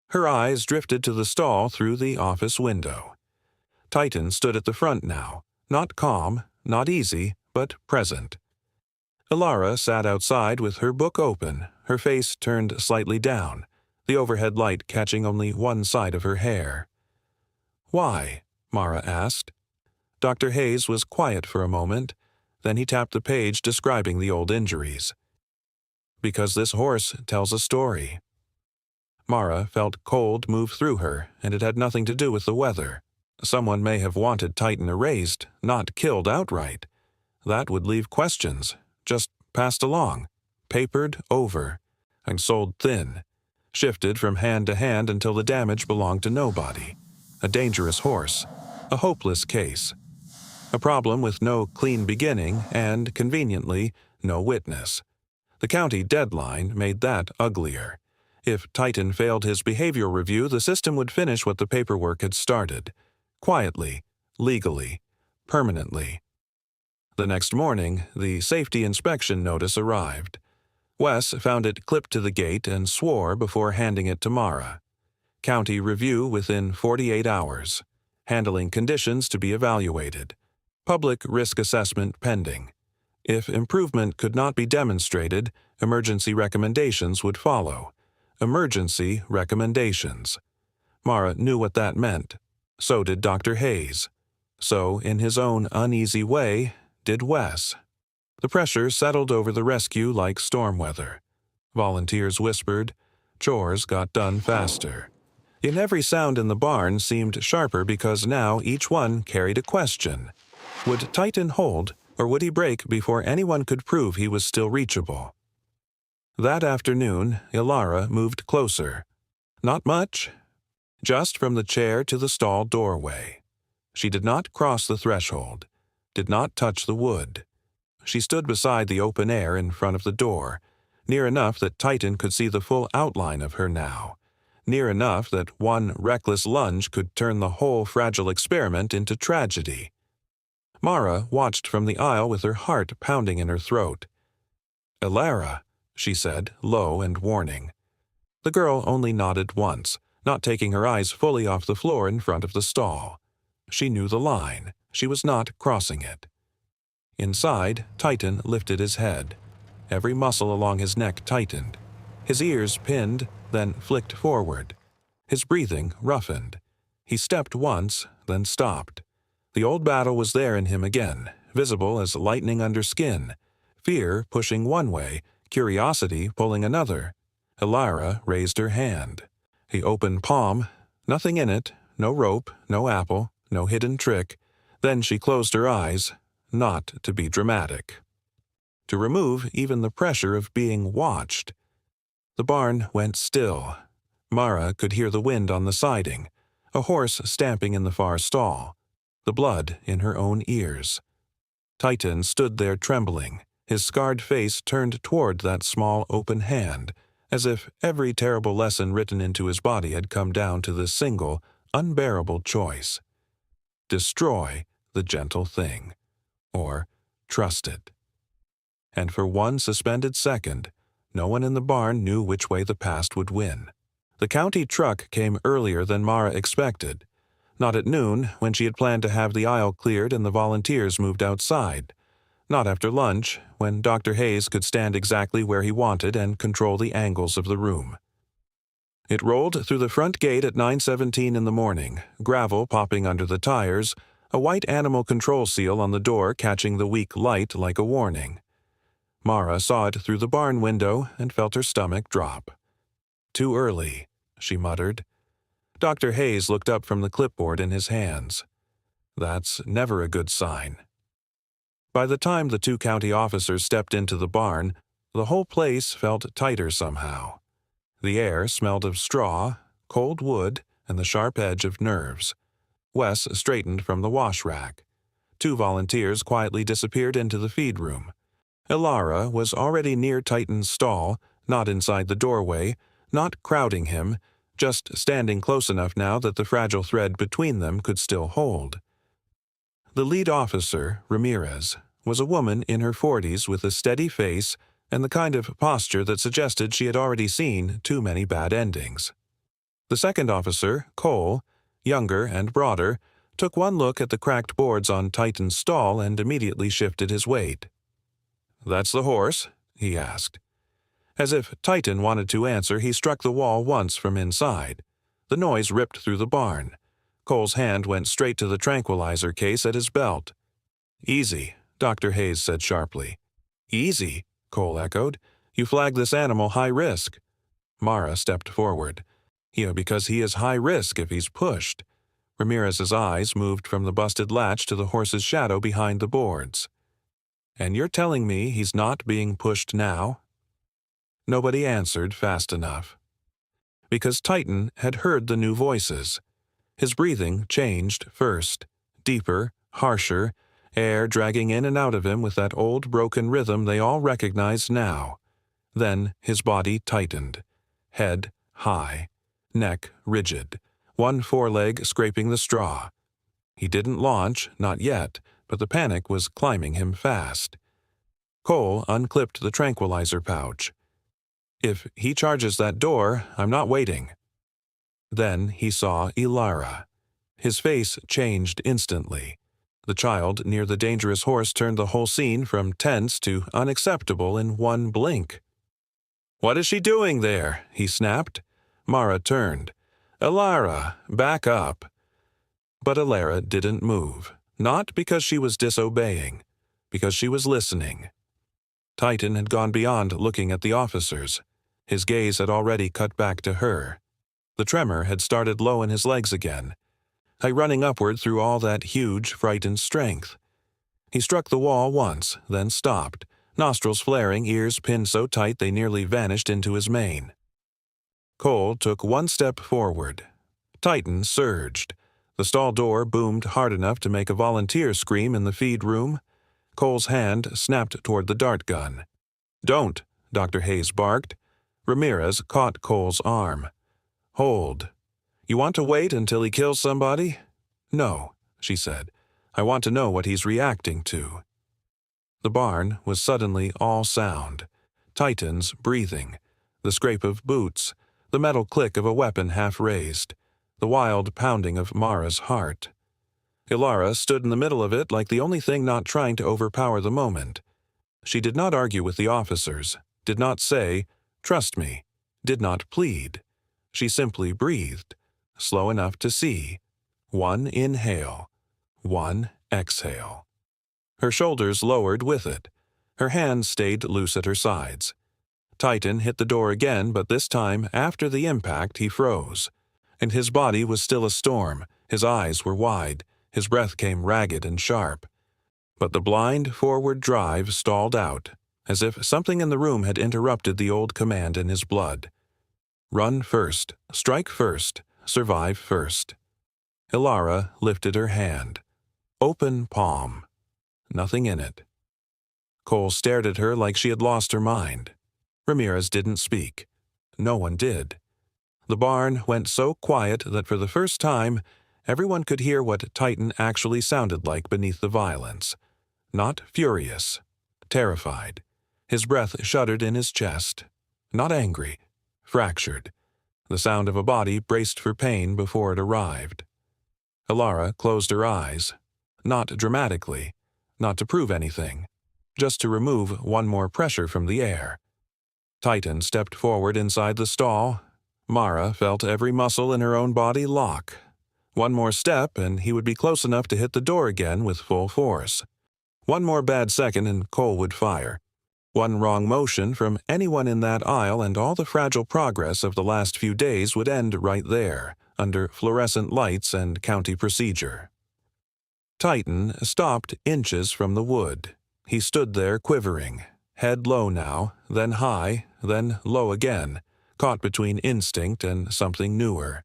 Her eyes drifted to the stall through the office window. Titan stood at the front now, not calm, not easy, but present. Ilara sat outside with her book open, her face turned slightly down, the overhead light catching only one side of her hair. "Why?" Mara asked. Dr. Hayes was quiet for a moment, then he tapped the page describing the old injuries. "Because this horse tells a story." Mara felt cold move through her, and it had nothing to do with the weather. Someone may have wanted Titan erased, not killed outright. That would leave questions, just passed along, papered over, and sold thin, shifted from hand to hand until the damage belonged to nobody. A dangerous horse, a hopeless case. A problem with no clean beginning and, conveniently, no witness. The county deadline made that uglier. If Titan failed his behavioral review, the system would finish what the paperwork had started. Quietly, legally, permanently. The next morning, the safety inspection notice arrived. Wes found it clipped to the gate and swore before handing it to Mara. County review within 48 hours. Handling conditions to be evaluated. Public risk assessment pending. If improvement could not be demonstrated, emergency recommendations would follow. Emergency recommendations. Mara knew what that meant. So did Dr. Hayes. So, in his own uneasy way, did Wes. The pressure settled over the rescue like storm weather. Volunteers whispered. Chores got done faster. And every sound in the barn seemed sharper because now each one carried a question. Would Titan hold, or would he break before anyone could prove he was still reachable? That afternoon, Ilara moved closer. Not much. Just from the chair to the stall doorway. She did not cross the threshold, did not touch the wood. She stood beside the open air in front of the door, near enough that Titan could see the full outline of her now, near enough that one reckless lunge could turn the whole fragile experiment into tragedy. Mara watched from the aisle with her heart pounding in her throat. "Ilara," she said, low and warning. The girl only nodded once, not taking her eyes fully off the floor in front of the stall. She knew the line. She was not crossing it. Inside, Titan lifted his head. Every muscle along his neck tightened. His ears pinned, then flicked forward. His breathing roughened. He stepped once, then stopped. The old battle was there in him again, visible as lightning under skin. Fear pushing one way, curiosity pulling another. Ilara raised her hand. The open palm, Nothing in it, no rope, no apple, no hidden trick. Then she closed her eyes, not to be dramatic. To remove even the pressure of being watched. The barn went still. Mara could hear the wind on the siding, a horse stamping in the far stall, the blood in her own ears. Titan stood there trembling, his scarred face turned toward that small open hand, as if every terrible lesson written into his body had come down to this single, unbearable choice. Destroy the gentle thing, or trust it. And for one suspended second, no one in the barn knew which way the past would win. The county truck came earlier than Mara expected. Not at noon, when she had planned to have the aisle cleared and the volunteers moved outside. Not after lunch, when Dr. Hayes could stand exactly where he wanted and control the angles of the room. It rolled through the front gate at 9:17 in the morning, gravel popping under the tires, a white animal control seal on the door catching the weak light like a warning. Mara saw it through the barn window and felt her stomach drop. "Too early," she muttered. Dr. Hayes looked up from the clipboard in his hands. That's never a good sign. By the time the two county officers stepped into the barn, the whole place felt tighter somehow. The air smelled of straw, cold wood, and the sharp edge of nerves. Wes straightened from the wash rack. Two volunteers quietly disappeared into the feed room. Ilara was already near Titan's stall, not inside the doorway, not crowding him, just standing close enough now that the fragile thread between them could still hold. The lead officer, Ramirez, was a woman in her 40s with a steady face and the kind of posture that suggested she had already seen too many bad endings. The second officer, Cole, younger and broader, took one look at the cracked boards on Titan's stall and immediately shifted his weight. "That's the horse?" he asked. As if Titan wanted to answer, he struck the wall once from inside. The noise ripped through the barn. Cole's hand went straight to the tranquilizer case at his belt. "Easy," Dr. Hayes said sharply. "Easy," Cole echoed. "You flagged this animal high risk." Mara stepped forward. "Yeah, because he is high risk if he's pushed." Ramirez's eyes moved from the busted latch to the horse's shadow behind the boards. "And you're telling me he's not being pushed now?" Nobody answered fast enough. Because Titan had heard the new voices. His breathing changed first, deeper, harsher, air dragging in and out of him with that old broken rhythm they all recognized now. Then his body tightened, head high, neck rigid, one foreleg scraping the straw. He didn't launch, not yet, but the panic was climbing him fast. Cole unclipped the tranquilizer pouch. "If he charges that door, I'm not waiting." Then he saw Ilara. His face changed instantly. The child near the dangerous horse turned the whole scene from tense to unacceptable in one blink. "What is she doing there?" he snapped. Mara turned. "Ilara, back up." But Ilara didn't move, not because she was disobeying, because she was listening. Titan had gone beyond looking at the officers. His gaze had already cut back to her. The tremor had started low in his legs again, running upward through all that huge, frightened strength. He struck the wall once, then stopped, nostrils flaring, ears pinned so tight they nearly vanished into his mane. Cole took one step forward. Titan surged. The stall door boomed hard enough to make a volunteer scream in the feed room. Cole's hand snapped toward the dart gun. "Don't," Dr. Hayes barked. Ramirez caught Cole's arm. "Hold. You want to wait until he kills somebody?" "No," she said. "I want to know what he's reacting to." The barn was suddenly all sound. Titan's breathing, the scrape of boots, the metal click of a weapon half raised, the wild pounding of Mara's heart. Ilara stood in the middle of it like the only thing not trying to overpower the moment. She did not argue with the officers, did not say, "Trust me," did not plead. She simply breathed, slow enough to see. One inhale, one exhale. Her shoulders lowered with it. Her hands stayed loose at her sides. Titan hit the door again, but this time, after the impact, he froze. And his body was still a storm, his eyes were wide, his breath came ragged and sharp. But the blind forward drive stalled out, as if something in the room had interrupted the old command in his blood. Run first, strike first, survive first. Ilara lifted her hand. Open palm. Nothing in it. Cole stared at her like she had lost her mind. Ramirez didn't speak. No one did. The barn went so quiet that for the first time, everyone could hear what Titan actually sounded like beneath the violence. Not furious. Terrified. His breath shuddered in his chest. Not angry. Fractured. The sound of a body braced for pain before it arrived. Ilara closed her eyes. Not dramatically. Not to prove anything. Just to remove one more pressure from the air. Titan stepped forward inside the stall. Mara felt every muscle in her own body lock. One more step and he would be close enough to hit the door again with full force. One more bad second and Cole would fire. One wrong motion from anyone in that aisle and all the fragile progress of the last few days would end right there, under fluorescent lights and county procedure. Titan stopped inches from the wood. He stood there quivering, head low now, then high, then low again, caught between instinct and something newer.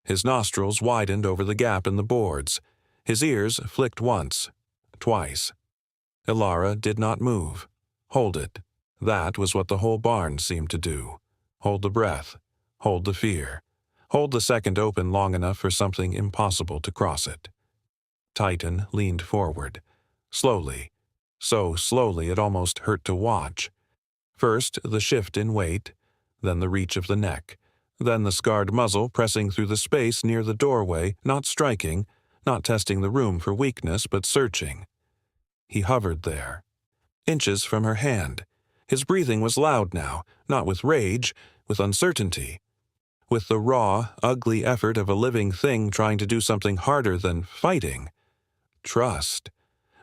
His nostrils widened over the gap in the boards. His ears flicked once, twice. Ilara did not move. Hold it. That was what the whole barn seemed to do. Hold the breath. Hold the fear. Hold the second open long enough for something impossible to cross it. Titan leaned forward. Slowly. So slowly it almost hurt to watch. First the shift in weight, then the reach of the neck, then the scarred muzzle pressing through the space near the doorway, not striking, not testing the room for weakness, but searching. He hovered there. Inches from her hand. His breathing was loud now, not with rage, with uncertainty. With the raw, ugly effort of a living thing trying to do something harder than fighting. Trust.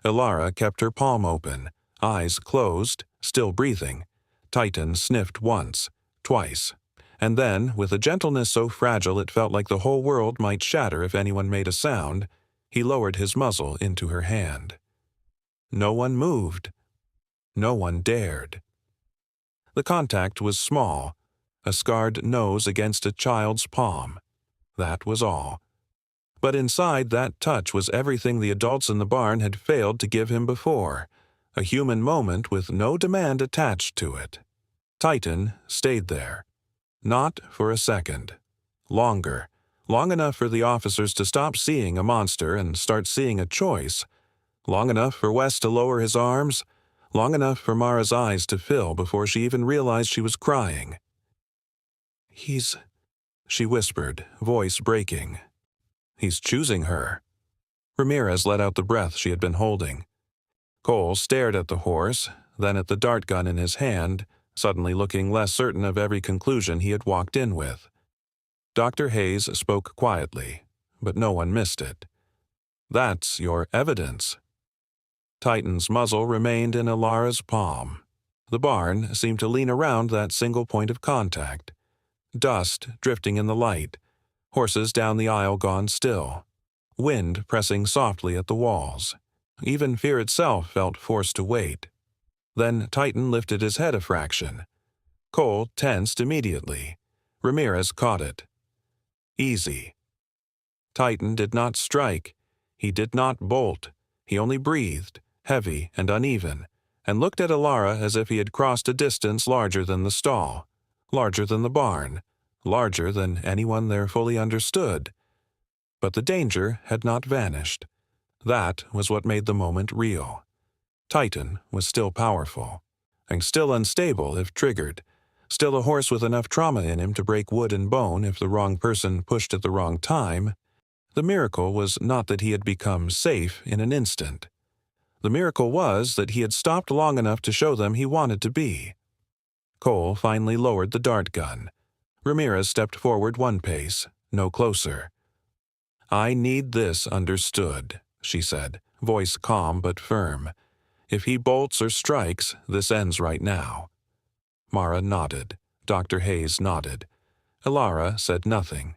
Ilara kept her palm open, eyes closed, still breathing. Titan sniffed once, twice, and then, with a gentleness so fragile it felt like the whole world might shatter if anyone made a sound, he lowered his muzzle into her hand. No one moved. No one dared. The contact was small, a scarred nose against a child's palm. That was all. But inside that touch was everything the adults in the barn had failed to give him before, a human moment with no demand attached to it. Titan stayed there. Not for a second. Longer. Long enough for the officers to stop seeing a monster and start seeing a choice. Long enough for Wes to lower his arms. Long enough for Mara's eyes to fill before she even realized she was crying. "He's," she whispered, voice breaking. "He's choosing her." Ramirez let out the breath she had been holding. Cole stared at the horse, then at the dart gun in his hand, suddenly looking less certain of every conclusion he had walked in with. Dr. Hayes spoke quietly, but no one missed it. "That's your evidence." Titan's muzzle remained in Ilara's palm. The barn seemed to lean around that single point of contact. Dust drifting in the light. Horses down the aisle gone still. Wind pressing softly at the walls. Even fear itself felt forced to wait. Then Titan lifted his head a fraction. Cole tensed immediately. Ramirez caught it. Easy. Titan did not strike. He did not bolt. He only breathed, heavy and uneven, and looked at Ilara as if he had crossed a distance larger than the stall, larger than the barn, larger than anyone there fully understood. But the danger had not vanished. That was what made the moment real. Titan was still powerful, and still unstable if triggered, still a horse with enough trauma in him to break wood and bone if the wrong person pushed at the wrong time. The miracle was not that he had become safe in an instant. The miracle was that he had stopped long enough to show them he wanted to be. Cole finally lowered the dart gun. Ramirez stepped forward one pace, no closer. "I need this understood," she said, voice calm but firm. "If he bolts or strikes, this ends right now." Mara nodded. Dr. Hayes nodded. Ilara said nothing.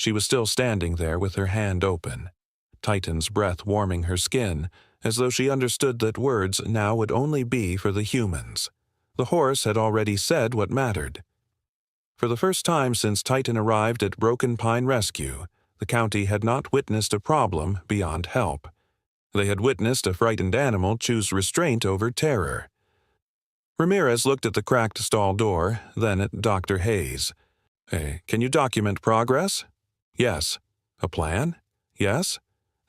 She was still standing there with her hand open, Titan's breath warming her skin, as though she understood that words now would only be for the humans. The horse had already said what mattered. For the first time since Titan arrived at Broken Pine Rescue, the county had not witnessed a problem beyond help. They had witnessed a frightened animal choose restraint over terror. Ramirez looked at the cracked stall door, then at Dr. Hayes. "Hey, can you document progress?" "Yes." "A plan?" "Yes."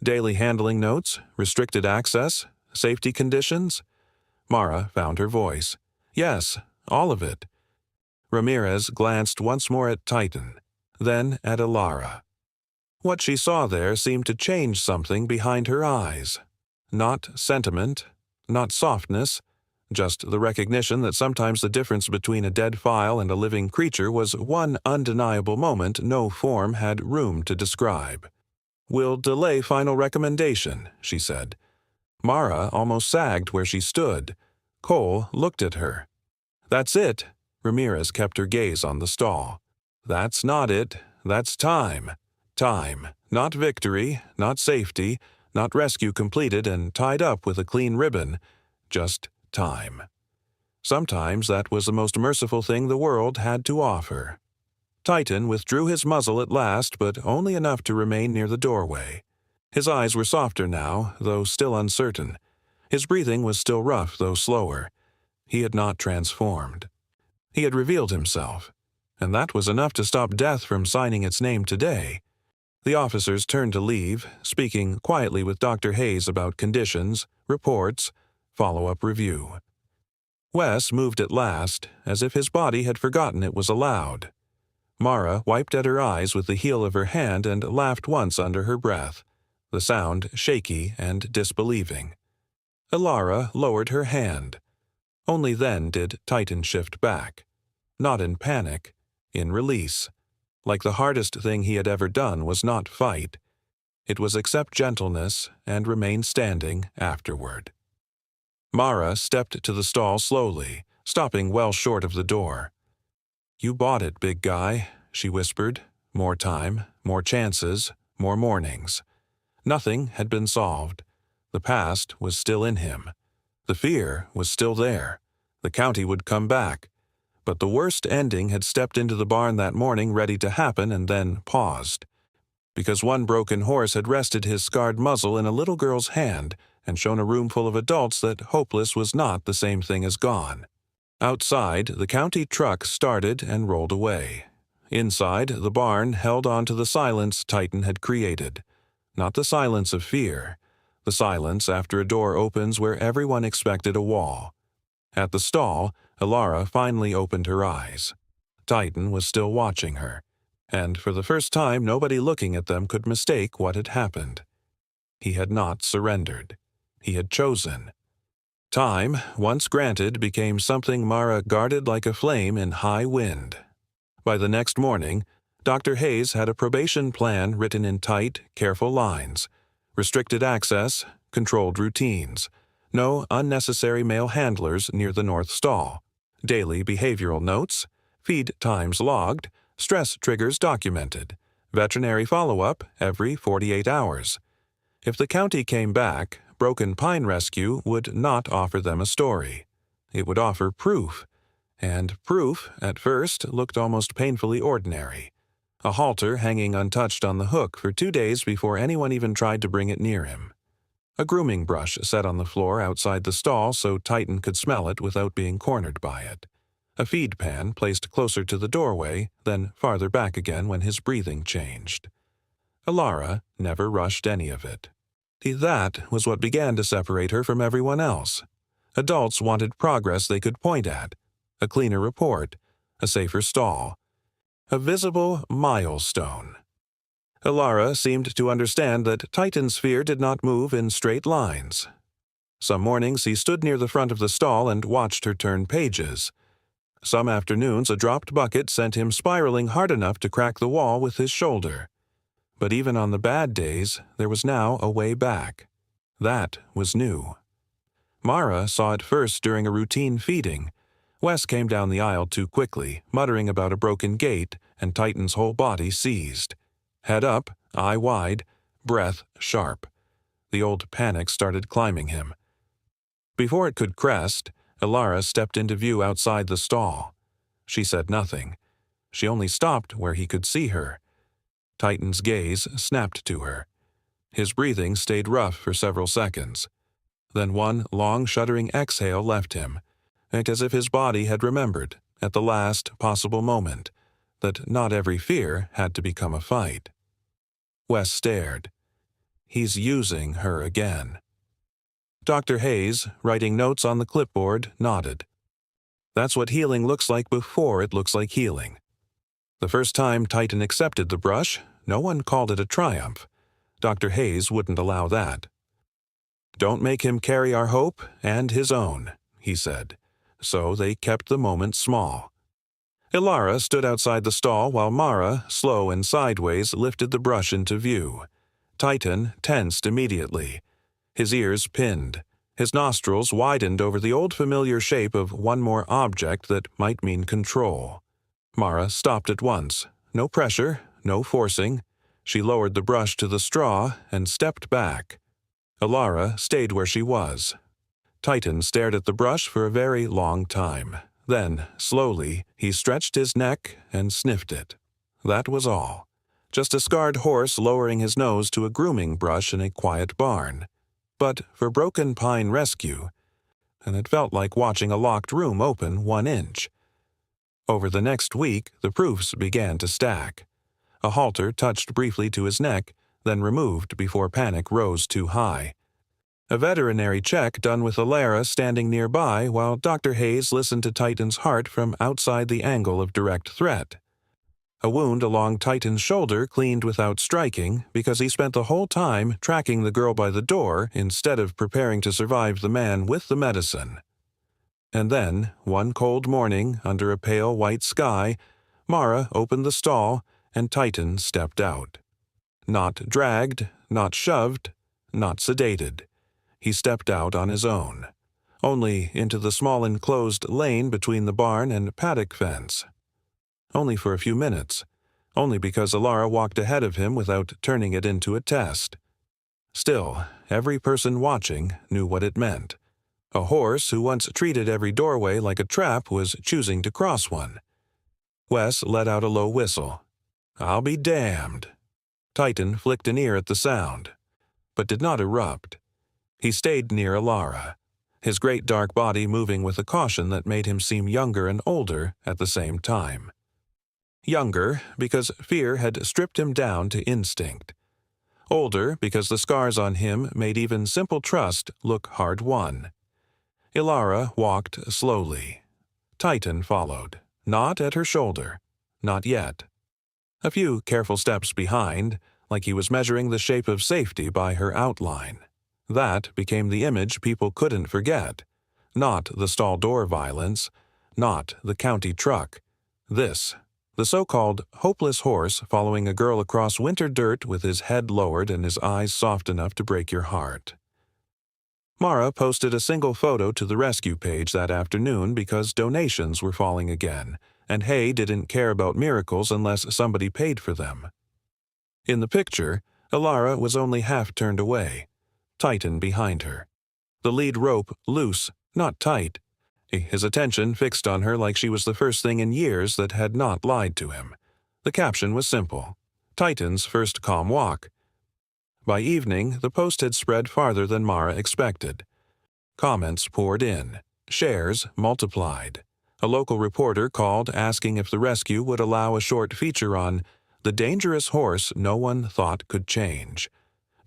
"Daily handling notes, restricted access, safety conditions?" Mara found her voice. "Yes, all of it." Ramirez glanced once more at Titan, then at Alara. What she saw there seemed to change something behind her eyes. Not sentiment, not softness, just the recognition that sometimes the difference between a dead file and a living creature was one undeniable moment no form had room to describe. "We'll delay final recommendation," she said. Mara almost sagged where she stood. Cole looked at her. "That's it." Ramirez kept her gaze on the stall. "That's not it. That's time. Time. Not victory, not safety, not rescue completed and tied up with a clean ribbon. Just time." Sometimes that was the most merciful thing the world had to offer. Titan withdrew his muzzle at last, but only enough to remain near the doorway. His eyes were softer now, though still uncertain. His breathing was still rough, though slower. He had not transformed. He had revealed himself, and that was enough to stop death from signing its name today. The officers turned to leave, speaking quietly with Dr. Hayes about conditions, reports, follow-up review. Wes moved at last, as if his body had forgotten it was allowed. Mara wiped at her eyes with the heel of her hand and laughed once under her breath, the sound shaky and disbelieving. Alara lowered her hand. Only then did Titan shift back. Not in panic, in release. Like the hardest thing he had ever done was not fight. It was accept gentleness and remain standing afterward. Mara stepped to the stall slowly, stopping well short of the door. "You bought it, big guy," she whispered. More time, more chances, more mornings. Nothing had been solved. The past was still in him. The fear was still there. The county would come back. But the worst ending had stepped into the barn that morning ready to happen and then paused. Because one broken horse had rested his scarred muzzle in a little girl's hand and shown a room full of adults that hopeless was not the same thing as gone. Outside, the county truck started and rolled away. Inside, the barn held on to the silence Titan had created. Not the silence of fear. The silence after a door opens where everyone expected a wall. At the stall, Alara finally opened her eyes. Titan was still watching her, and for the first time nobody looking at them could mistake what had happened. He had not surrendered. He had chosen. Time, once granted, became something Mara guarded like a flame in high wind. By the next morning, Dr. Hayes had a probation plan written in tight, careful lines. Restricted access, controlled routines. No unnecessary male handlers near the north stall. Daily behavioral notes. Feed times logged. Stress triggers documented. Veterinary follow-up every 48 hours. If the county came back, Broken Pine Rescue would not offer them a story. It would offer proof. And proof, at first, looked almost painfully ordinary. A halter hanging untouched on the hook for 2 days before anyone even tried to bring it near him. A grooming brush set on the floor outside the stall so Titan could smell it without being cornered by it. A feed pan placed closer to the doorway, then farther back again when his breathing changed. Alara never rushed any of it. That was what began to separate her from everyone else. Adults wanted progress they could point at. A cleaner report. A safer stall. A visible milestone. Alara seemed to understand that Titan's fear did not move in straight lines. Some mornings he stood near the front of the stall and watched her turn pages. Some afternoons a dropped bucket sent him spiraling hard enough to crack the wall with his shoulder. But even on the bad days, there was now a way back. That was new. Mara saw it first during a routine feeding. Wes came down the aisle too quickly, muttering about a broken gate, and Titan's whole body seized. Head up, eye wide, breath sharp. The old panic started climbing him. Before it could crest, Ilara stepped into view outside the stall. She said nothing. She only stopped where he could see her. Titan's gaze snapped to her. His breathing stayed rough for several seconds. Then one long, shuddering exhale left him, as if his body had remembered, at the last possible moment, that not every fear had to become a fight. Wes stared. He's using her again. Dr. Hayes, writing notes on the clipboard, nodded. That's what healing looks like before it looks like healing. The first time Titan accepted the brush, no one called it a triumph. Dr. Hayes wouldn't allow that. Don't make him carry our hope and his own, he said. So they kept the moment small. Ilara stood outside the stall while Mara, slow and sideways, lifted the brush into view. Titan tensed immediately. His ears pinned. His nostrils widened over the old familiar shape of one more object that might mean control. Mara stopped at once. No pressure, no forcing. She lowered the brush to the straw and stepped back. Ilara stayed where she was. Titan stared at the brush for a very long time. Then, slowly, he stretched his neck and sniffed it. That was all. Just a scarred horse lowering his nose to a grooming brush in a quiet barn. But for Broken Pine Rescue, and it felt like watching a locked room open 1 inch. Over the next week, the proofs began to stack. A halter touched briefly to his neck, then removed before panic rose too high. A veterinary check done with Ilara standing nearby while Dr. Hayes listened to Titan's heart from outside the angle of direct threat. A wound along Titan's shoulder cleaned without striking because he spent the whole time tracking the girl by the door instead of preparing to survive the man with the medicine. And then, one cold morning, under a pale white sky, Mara opened the stall and Titan stepped out. Not dragged, not shoved, not sedated. He stepped out on his own, only into the small enclosed lane between the barn and paddock fence. Only for a few minutes, only because Ilara walked ahead of him without turning it into a test. Still, every person watching knew what it meant. A horse who once treated every doorway like a trap was choosing to cross one. Wes let out a low whistle. I'll be damned. Titan flicked an ear at the sound, but did not erupt. He stayed near Ilara, his great dark body moving with a caution that made him seem younger and older at the same time. Younger because fear had stripped him down to instinct. Older because the scars on him made even simple trust look hard-won. Ilara walked slowly. Titan followed, not at her shoulder, not yet. A few careful steps behind, like he was measuring the shape of safety by her outline. That became the image people couldn't forget. Not the stall door violence, not the county truck. This, the so-called hopeless horse following a girl across winter dirt with his head lowered and his eyes soft enough to break your heart. Mara posted a single photo to the rescue page that afternoon because donations were falling again, and Hay didn't care about miracles unless somebody paid for them. In the picture, Ilara was only half turned away, Titan behind her. The lead rope loose, not tight. His attention fixed on her like she was the first thing in years that had not lied to him. The caption was simple. Titan's first calm walk. By evening, the post had spread farther than Mara expected. Comments poured in. Shares multiplied. A local reporter called asking if the rescue would allow a short feature on the dangerous horse no one thought could change.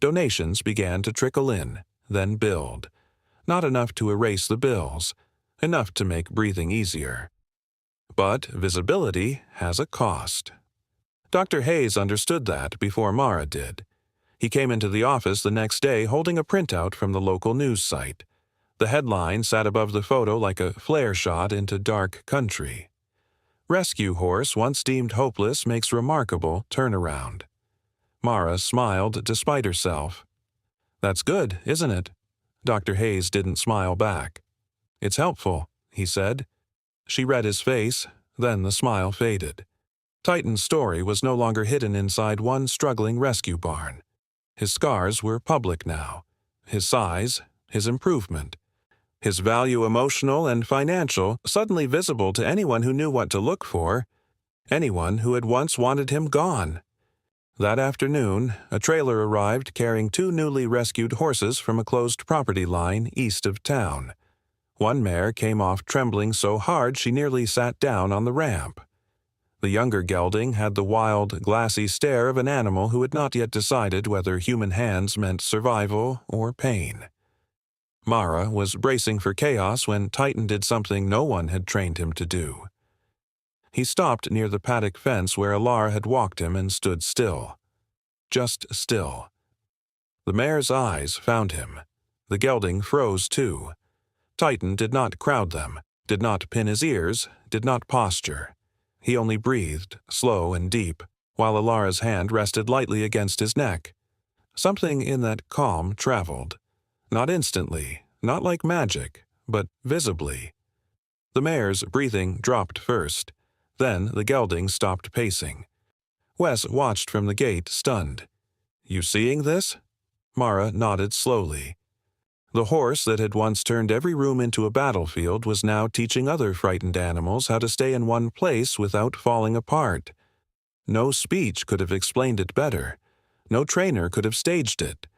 Donations began to trickle in, then build. Not enough to erase the bills, enough to make breathing easier. But visibility has a cost. Dr. Hayes understood that before Mara did. He came into the office the next day holding a printout from the local news site. The headline sat above the photo like a flare shot into dark country. Rescue horse once deemed hopeless makes remarkable turnaround. Mara smiled despite herself. That's good, isn't it? Dr. Hayes didn't smile back. It's helpful, he said. She read his face, then the smile faded. Titan's story was no longer hidden inside one struggling rescue barn. His scars were public now. His size, his improvement, his value, emotional and financial, suddenly visible to anyone who knew what to look for, anyone who had once wanted him gone. That afternoon, a trailer arrived carrying 2 newly rescued horses from a closed property line east of town. One mare came off trembling so hard she nearly sat down on the ramp. The younger gelding had the wild, glassy stare of an animal who had not yet decided whether human hands meant survival or pain. Mara was bracing for chaos when Titan did something no one had trained him to do. He stopped near the paddock fence where Alara had walked him and stood still. Just still. The mare's eyes found him. The gelding froze too. Titan did not crowd them, did not pin his ears, did not posture. He only breathed, slow and deep, while Alara's hand rested lightly against his neck. Something in that calm traveled. Not instantly, not like magic, but visibly. The mare's breathing dropped first. Then the gelding stopped pacing. Wes watched from the gate, stunned. "You seeing this?" Mara nodded slowly. The horse that had once turned every room into a battlefield was now teaching other frightened animals how to stay in one place without falling apart. No speech could have explained it better. No trainer could have staged it.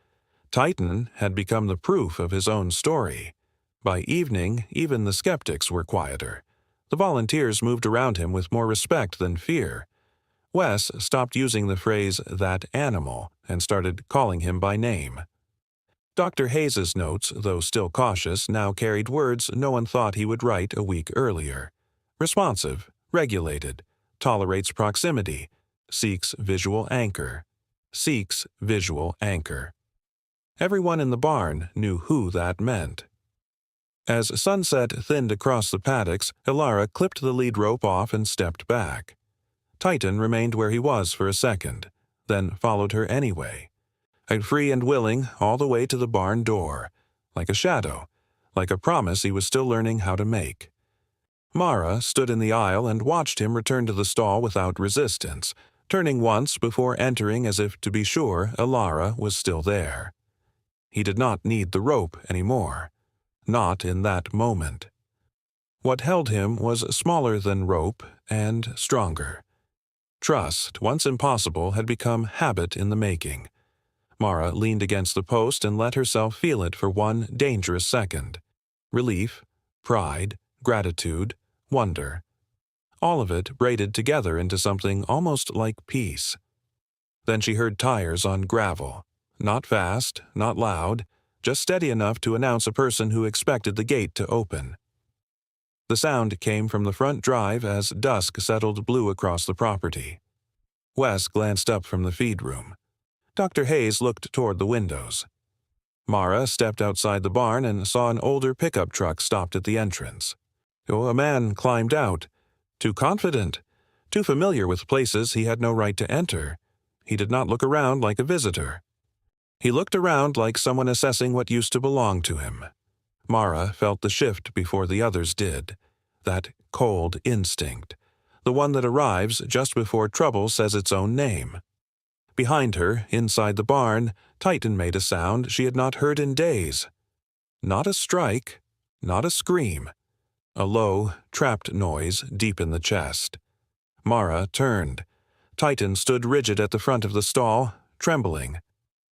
Titan had become the proof of his own story. By evening, even the skeptics were quieter. The volunteers moved around him with more respect than fear. Wes stopped using the phrase, "that animal," and started calling him by name. Dr. Hayes's notes, though still cautious, now carried words no one thought he would write a week earlier. Responsive, regulated, tolerates proximity, seeks visual anchor. Seeks visual anchor. Everyone in the barn knew who that meant. As sunset thinned across the paddocks, Alara clipped the lead rope off and stepped back. Titan remained where he was for a second, then followed her anyway. Free and willing all the way to the barn door, like a shadow, like a promise he was still learning how to make. Mara stood in the aisle and watched him return to the stall without resistance, turning once before entering as if to be sure Alara was still there. He did not need the rope anymore. Not in that moment. What held him was smaller than rope and stronger. Trust, once impossible, had become habit in the making. Mara leaned against the post and let herself feel it for one dangerous second. Relief, pride, gratitude, wonder. All of it braided together into something almost like peace. Then she heard tires on gravel. Not fast, not loud, just steady enough to announce a person who expected the gate to open. The sound came from the front drive as dusk settled blue across the property. Wes glanced up from the feed room. Dr. Hayes looked toward the windows. Mara stepped outside the barn and saw an older pickup truck stopped at the entrance. A man climbed out. Too confident. Too familiar with places he had no right to enter. He did not look around like a visitor. He looked around like someone assessing what used to belong to him. Mara felt the shift before the others did. That cold instinct. The one that arrives just before trouble says its own name. Behind her, inside the barn, Titan made a sound she had not heard in days. Not a strike, not a scream. A low, trapped noise deep in the chest. Mara turned. Titan stood rigid at the front of the stall, trembling.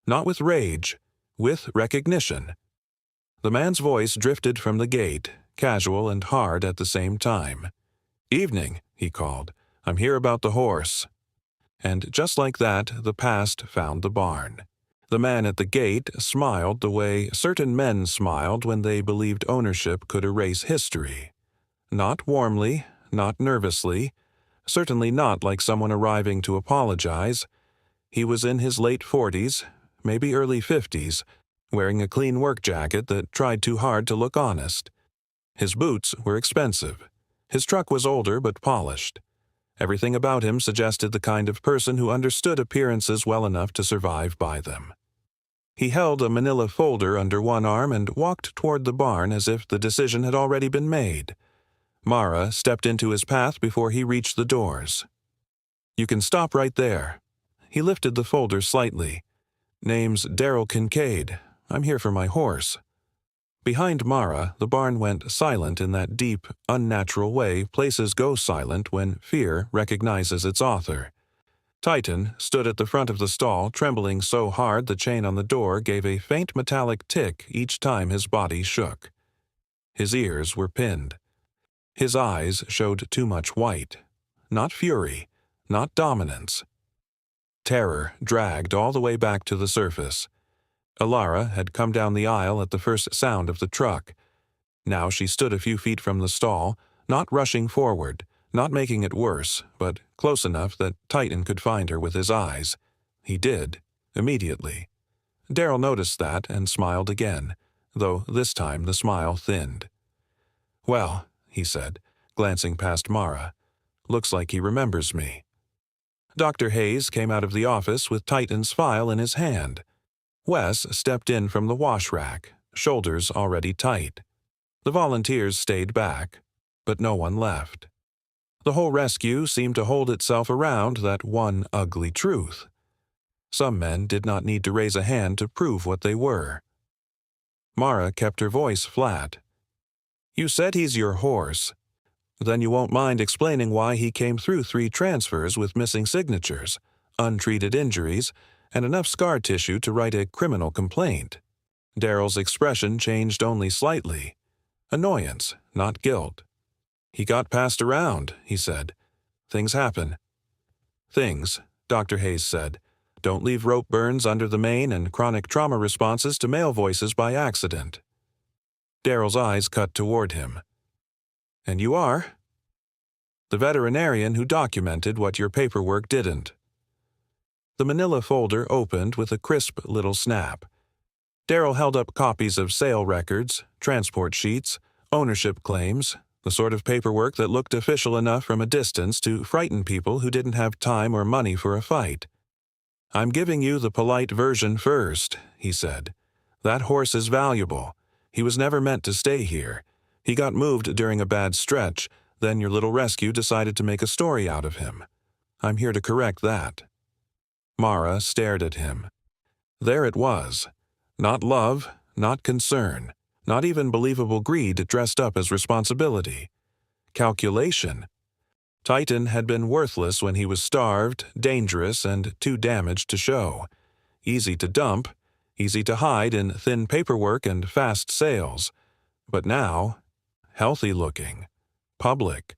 Not with rage, with recognition. The man's voice drifted from the gate, casual and hard at the same time. "Evening," he called. "I'm here about the horse." And just like that, the past found the barn. The man at the gate smiled the way certain men smiled when they believed ownership could erase history. Not warmly, not nervously, certainly not like someone arriving to apologize. He was in his late 40s, maybe early 50s, wearing a clean work jacket that tried too hard to look honest. His boots were expensive. His truck was older but polished. Everything about him suggested the kind of person who understood appearances well enough to survive by them. He held a manila folder under one arm and walked toward the barn as if the decision had already been made. Mara stepped into his path before he reached the doors. You can stop right there. He lifted the folder slightly. Name's Daryl Kincaid. I'm here for my horse. Behind Mara, the barn went silent in that deep, unnatural way places go silent when fear recognizes its author. Titan stood at the front of the stall, trembling so hard the chain on the door gave a faint metallic tick each time his body shook. His ears were pinned. His eyes showed too much white. Not fury, not dominance. Terror dragged all the way back to the surface. Alara had come down the aisle at the first sound of the truck. Now she stood a few feet from the stall, not rushing forward, not making it worse, but close enough that Titan could find her with his eyes. He did, immediately. Daryl noticed that and smiled again, though this time the smile thinned. "Well," he said, glancing past Mara, "looks like he remembers me." Dr. Hayes came out of the office with Titan's file in his hand. Wes stepped in from the wash rack, shoulders already tight. The volunteers stayed back, but no one left. The whole rescue seemed to hold itself around that one ugly truth. Some men did not need to raise a hand to prove what they were. Mara kept her voice flat. "You said he's your horse. Then you won't mind explaining why he came through 3 transfers with missing signatures, untreated injuries, and enough scar tissue to write a criminal complaint." Daryl's expression changed only slightly. Annoyance, not guilt. "He got passed around," he said. "Things happen." "Things," Dr. Hayes said, "don't leave rope burns under the mane and chronic trauma responses to male voices by accident." Daryl's eyes cut toward him. "And you are?" "The veterinarian who documented what your paperwork didn't." The manila folder opened with a crisp little snap. Daryl held up copies of sale records, transport sheets, ownership claims, the sort of paperwork that looked official enough from a distance to frighten people who didn't have time or money for a fight. "I'm giving you the polite version first," he said. "That horse is valuable. He was never meant to stay here. He got moved during a bad stretch, then your little rescue decided to make a story out of him. I'm here to correct that." Mara stared at him. There it was. Not love, not concern, not even believable greed dressed up as responsibility. Calculation. Titan had been worthless when he was starved, dangerous, and too damaged to show. Easy to dump, easy to hide in thin paperwork and fast sales. But now, healthy-looking, public,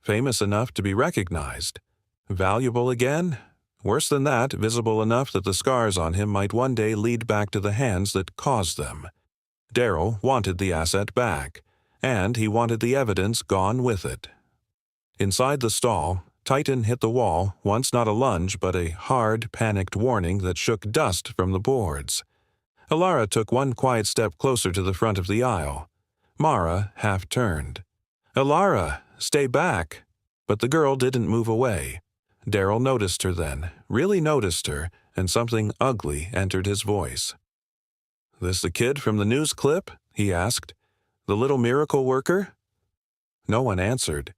famous enough to be recognized. Valuable again? Worse than that, visible enough that the scars on him might one day lead back to the hands that caused them. Daryl wanted the asset back, and he wanted the evidence gone with it. Inside the stall, Titan hit the wall, once not a lunge but a hard, panicked warning that shook dust from the boards. Alara took one quiet step closer to the front of the aisle. Mara half turned. "Alara, stay back!" But the girl didn't move away. Daryl noticed her then, really noticed her, and something ugly entered his voice. "This the kid from the news clip?" he asked. "The little miracle worker?" No one answered.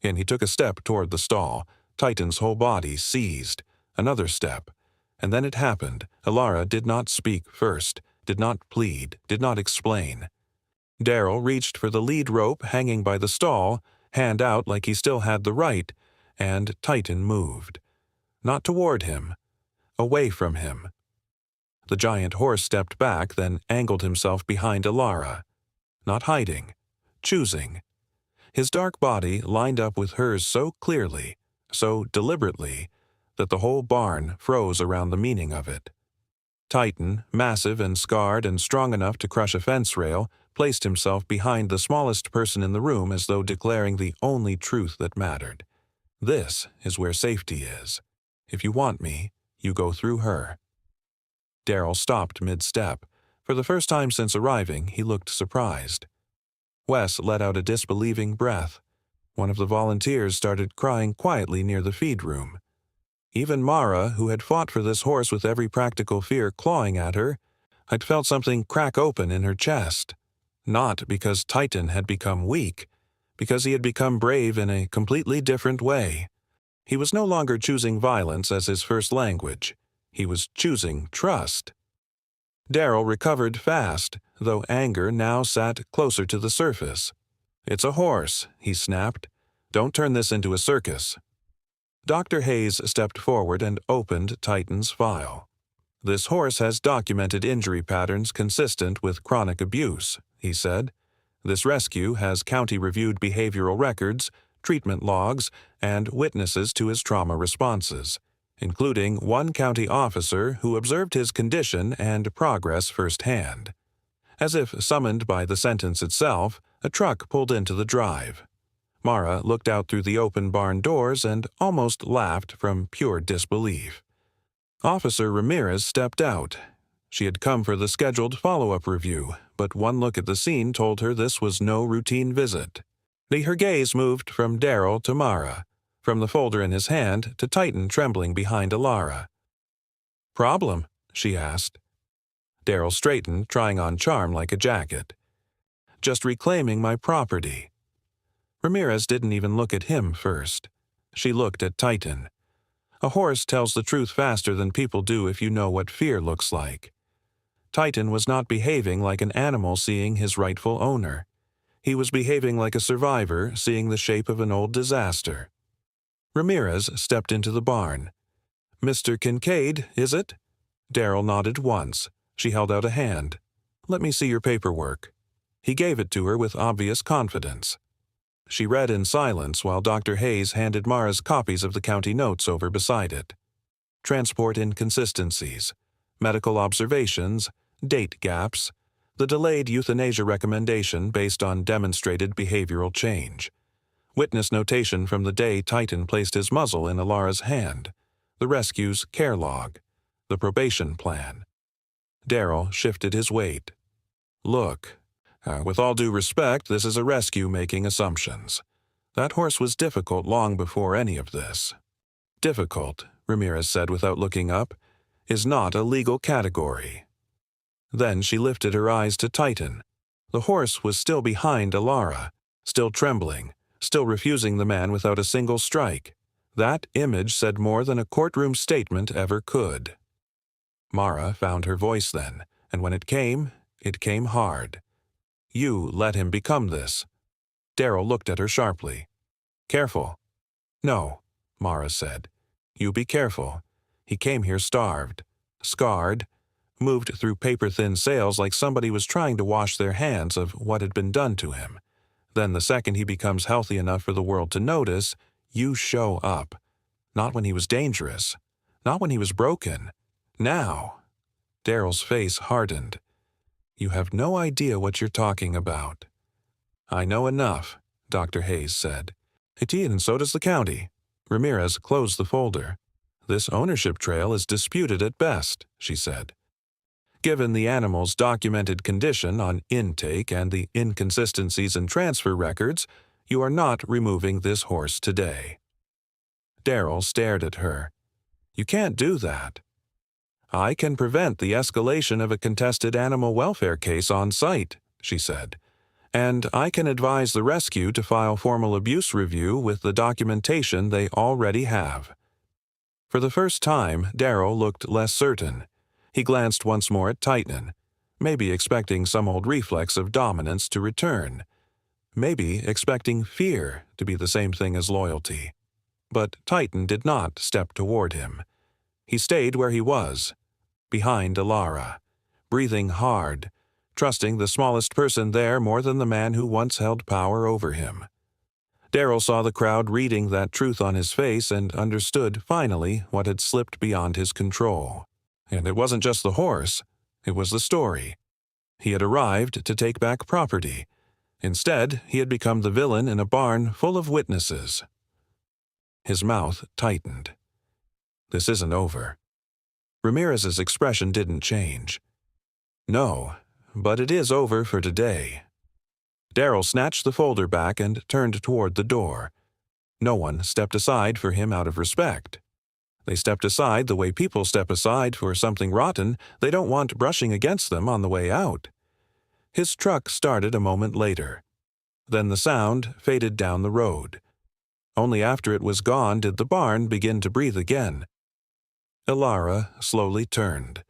And he took a step toward the stall. Titan's whole body seized. Another step. And then it happened. Alara did not speak first, did not plead, did not explain. Daryl reached for the lead rope hanging by the stall, hand out like he still had the right, and Titan moved. Not toward him. Away from him. The giant horse stepped back, then angled himself behind Alara. Not hiding. Choosing. His dark body lined up with hers so clearly, so deliberately, that the whole barn froze around the meaning of it. Titan, massive and scarred and strong enough to crush a fence rail, placed himself behind the smallest person in the room as though declaring the only truth that mattered. This is where safety is. If you want me, you go through her. Daryl stopped mid-step. For the first time since arriving, he looked surprised. Wes let out a disbelieving breath. One of the volunteers started crying quietly near the feed room. Even Mara, who had fought for this horse with every practical fear clawing at her, had felt something crack open in her chest. Not because Titan had become weak, because he had become brave in a completely different way. He was no longer choosing violence as his first language. He was choosing trust. Darryl recovered fast, though anger now sat closer to the surface. "It's a horse," he snapped. "Don't turn this into a circus." Dr. Hayes stepped forward and opened Titan's file. "This horse has documented injury patterns consistent with chronic abuse," he said. "This rescue has county-reviewed behavioral records, treatment logs, and witnesses to his trauma responses, including one county officer who observed his condition and progress firsthand." As if summoned by the sentence itself, a truck pulled into the drive. Mara looked out through the open barn doors and almost laughed from pure disbelief. Officer Ramirez stepped out. She had come for the scheduled follow-up review, but one look at the scene told her this was no routine visit. Her gaze moved from Darryl to Mara, from the folder in his hand to Titan trembling behind Alara. "Problem?" she asked. Darryl straightened, trying on charm like a jacket. "Just reclaiming my property." Ramirez didn't even look at him first. She looked at Titan. A horse tells the truth faster than people do if you know what fear looks like. Titan was not behaving like an animal seeing his rightful owner. He was behaving like a survivor seeing the shape of an old disaster. Ramirez stepped into the barn. "Mr. Kincaid, is it?" Darryl nodded once. She held out a hand. "Let me see your paperwork." He gave it to her with obvious confidence. She read in silence while Dr. Hayes handed Mara's copies of the county notes over beside it. Transport inconsistencies, medical observations, date gaps, the delayed euthanasia recommendation based on demonstrated behavioral change, witness notation from the day Titan placed his muzzle in Alara's hand, the rescue's care log, the probation plan. Darryl shifted his weight. "Look, with all due respect, this is a rescue making assumptions. That horse was difficult long before any of this." "Difficult," Ramirez said without looking up, "is not a legal category." Then she lifted her eyes to Titan. The horse was still behind Alara, still trembling, still refusing the man without a single strike. That image said more than a courtroom statement ever could. Mara found her voice then, and when it came hard. "You let him become this." Darryl looked at her sharply. "Careful." "No," Mara said. "You be careful. He came here starved, scarred, moved through paper-thin sails like somebody was trying to wash their hands of what had been done to him. Then the second he becomes healthy enough for the world to notice, you show up. Not when he was dangerous. Not when he was broken. Now." Darryl's face hardened. "You have no idea what you're talking about." "I know enough," Dr. Hayes said. "And so does the county." Ramirez closed the folder. "This ownership trail is disputed at best," she said. "Given the animal's documented condition on intake and the inconsistencies in transfer records, you are not removing this horse today." Darryl stared at her. "You can't do that." "I can prevent the escalation of a contested animal welfare case on site," she said. "And I can advise the rescue to file formal abuse review with the documentation they already have." For the first time, Darryl looked less certain. He glanced once more at Titan, maybe expecting some old reflex of dominance to return. Maybe expecting fear to be the same thing as loyalty. But Titan did not step toward him. He stayed where he was, behind Alara, breathing hard, trusting the smallest person there more than the man who once held power over him. Darryl saw the crowd reading that truth on his face and understood finally what had slipped beyond his control. And it wasn't just the horse, it was the story. He had arrived to take back property. Instead, he had become the villain in a barn full of witnesses. His mouth tightened. "This isn't over." Ramirez's expression didn't change. "No, but it is over for today." Darryl snatched the folder back and turned toward the door. No one stepped aside for him out of respect. They stepped aside the way people step aside for something rotten they don't want brushing against them on the way out. His truck started a moment later. Then the sound faded down the road. Only after it was gone did the barn begin to breathe again. Ilara slowly turned.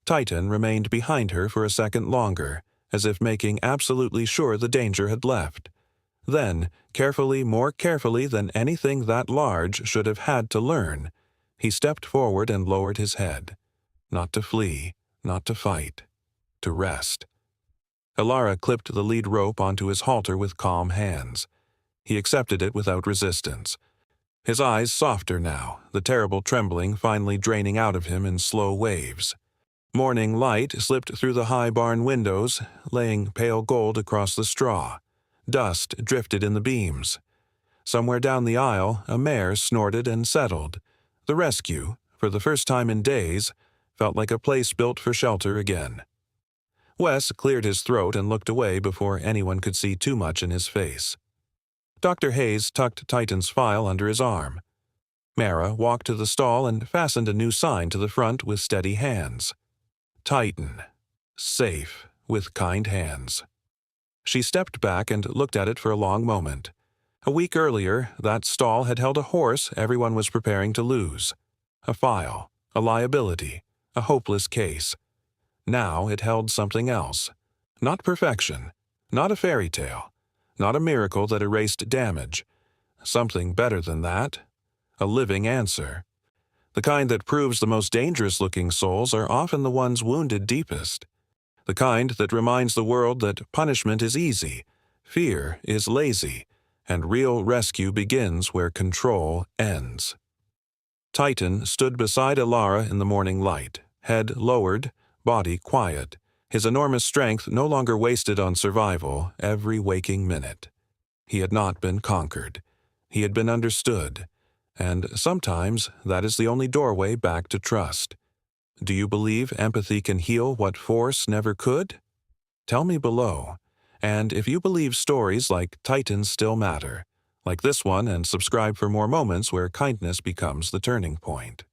Titan remained behind her for a second longer, as if making absolutely sure the danger had left. Then, carefully, more carefully than anything that large should have had to learn, he stepped forward and lowered his head. Not to flee, not to fight, to rest. Ilara clipped the lead rope onto his halter with calm hands. He accepted it without resistance. His eyes softer now, the terrible trembling finally draining out of him in slow waves. Morning light slipped through the high barn windows, laying pale gold across the straw. Dust drifted in the beams. Somewhere down the aisle, a mare snorted and settled. The rescue, for the first time in days, felt like a place built for shelter again. Wes cleared his throat and looked away before anyone could see too much in his face. Dr. Hayes tucked Titan's file under his arm. Mara walked to the stall and fastened a new sign to the front with steady hands. Titan. Safe, with kind hands. She stepped back and looked at it for a long moment. A week earlier, that stall had held a horse everyone was preparing to lose. A file, a liability, a hopeless case. Now it held something else. Not perfection, not a fairy tale, not a miracle that erased damage. Something better than that. A living answer. The kind that proves the most dangerous-looking souls are often the ones wounded deepest. The kind that reminds the world that punishment is easy, fear is lazy, and real rescue begins where control ends. Titan stood beside Ilara in the morning light, head lowered, body quiet, his enormous strength no longer wasted on survival every waking minute. He had not been conquered. He had been understood, and sometimes that is the only doorway back to trust. Do you believe empathy can heal what force never could? Tell me below. And if you believe stories like Titans still matter, like this one, and subscribe for more moments where kindness becomes the turning point.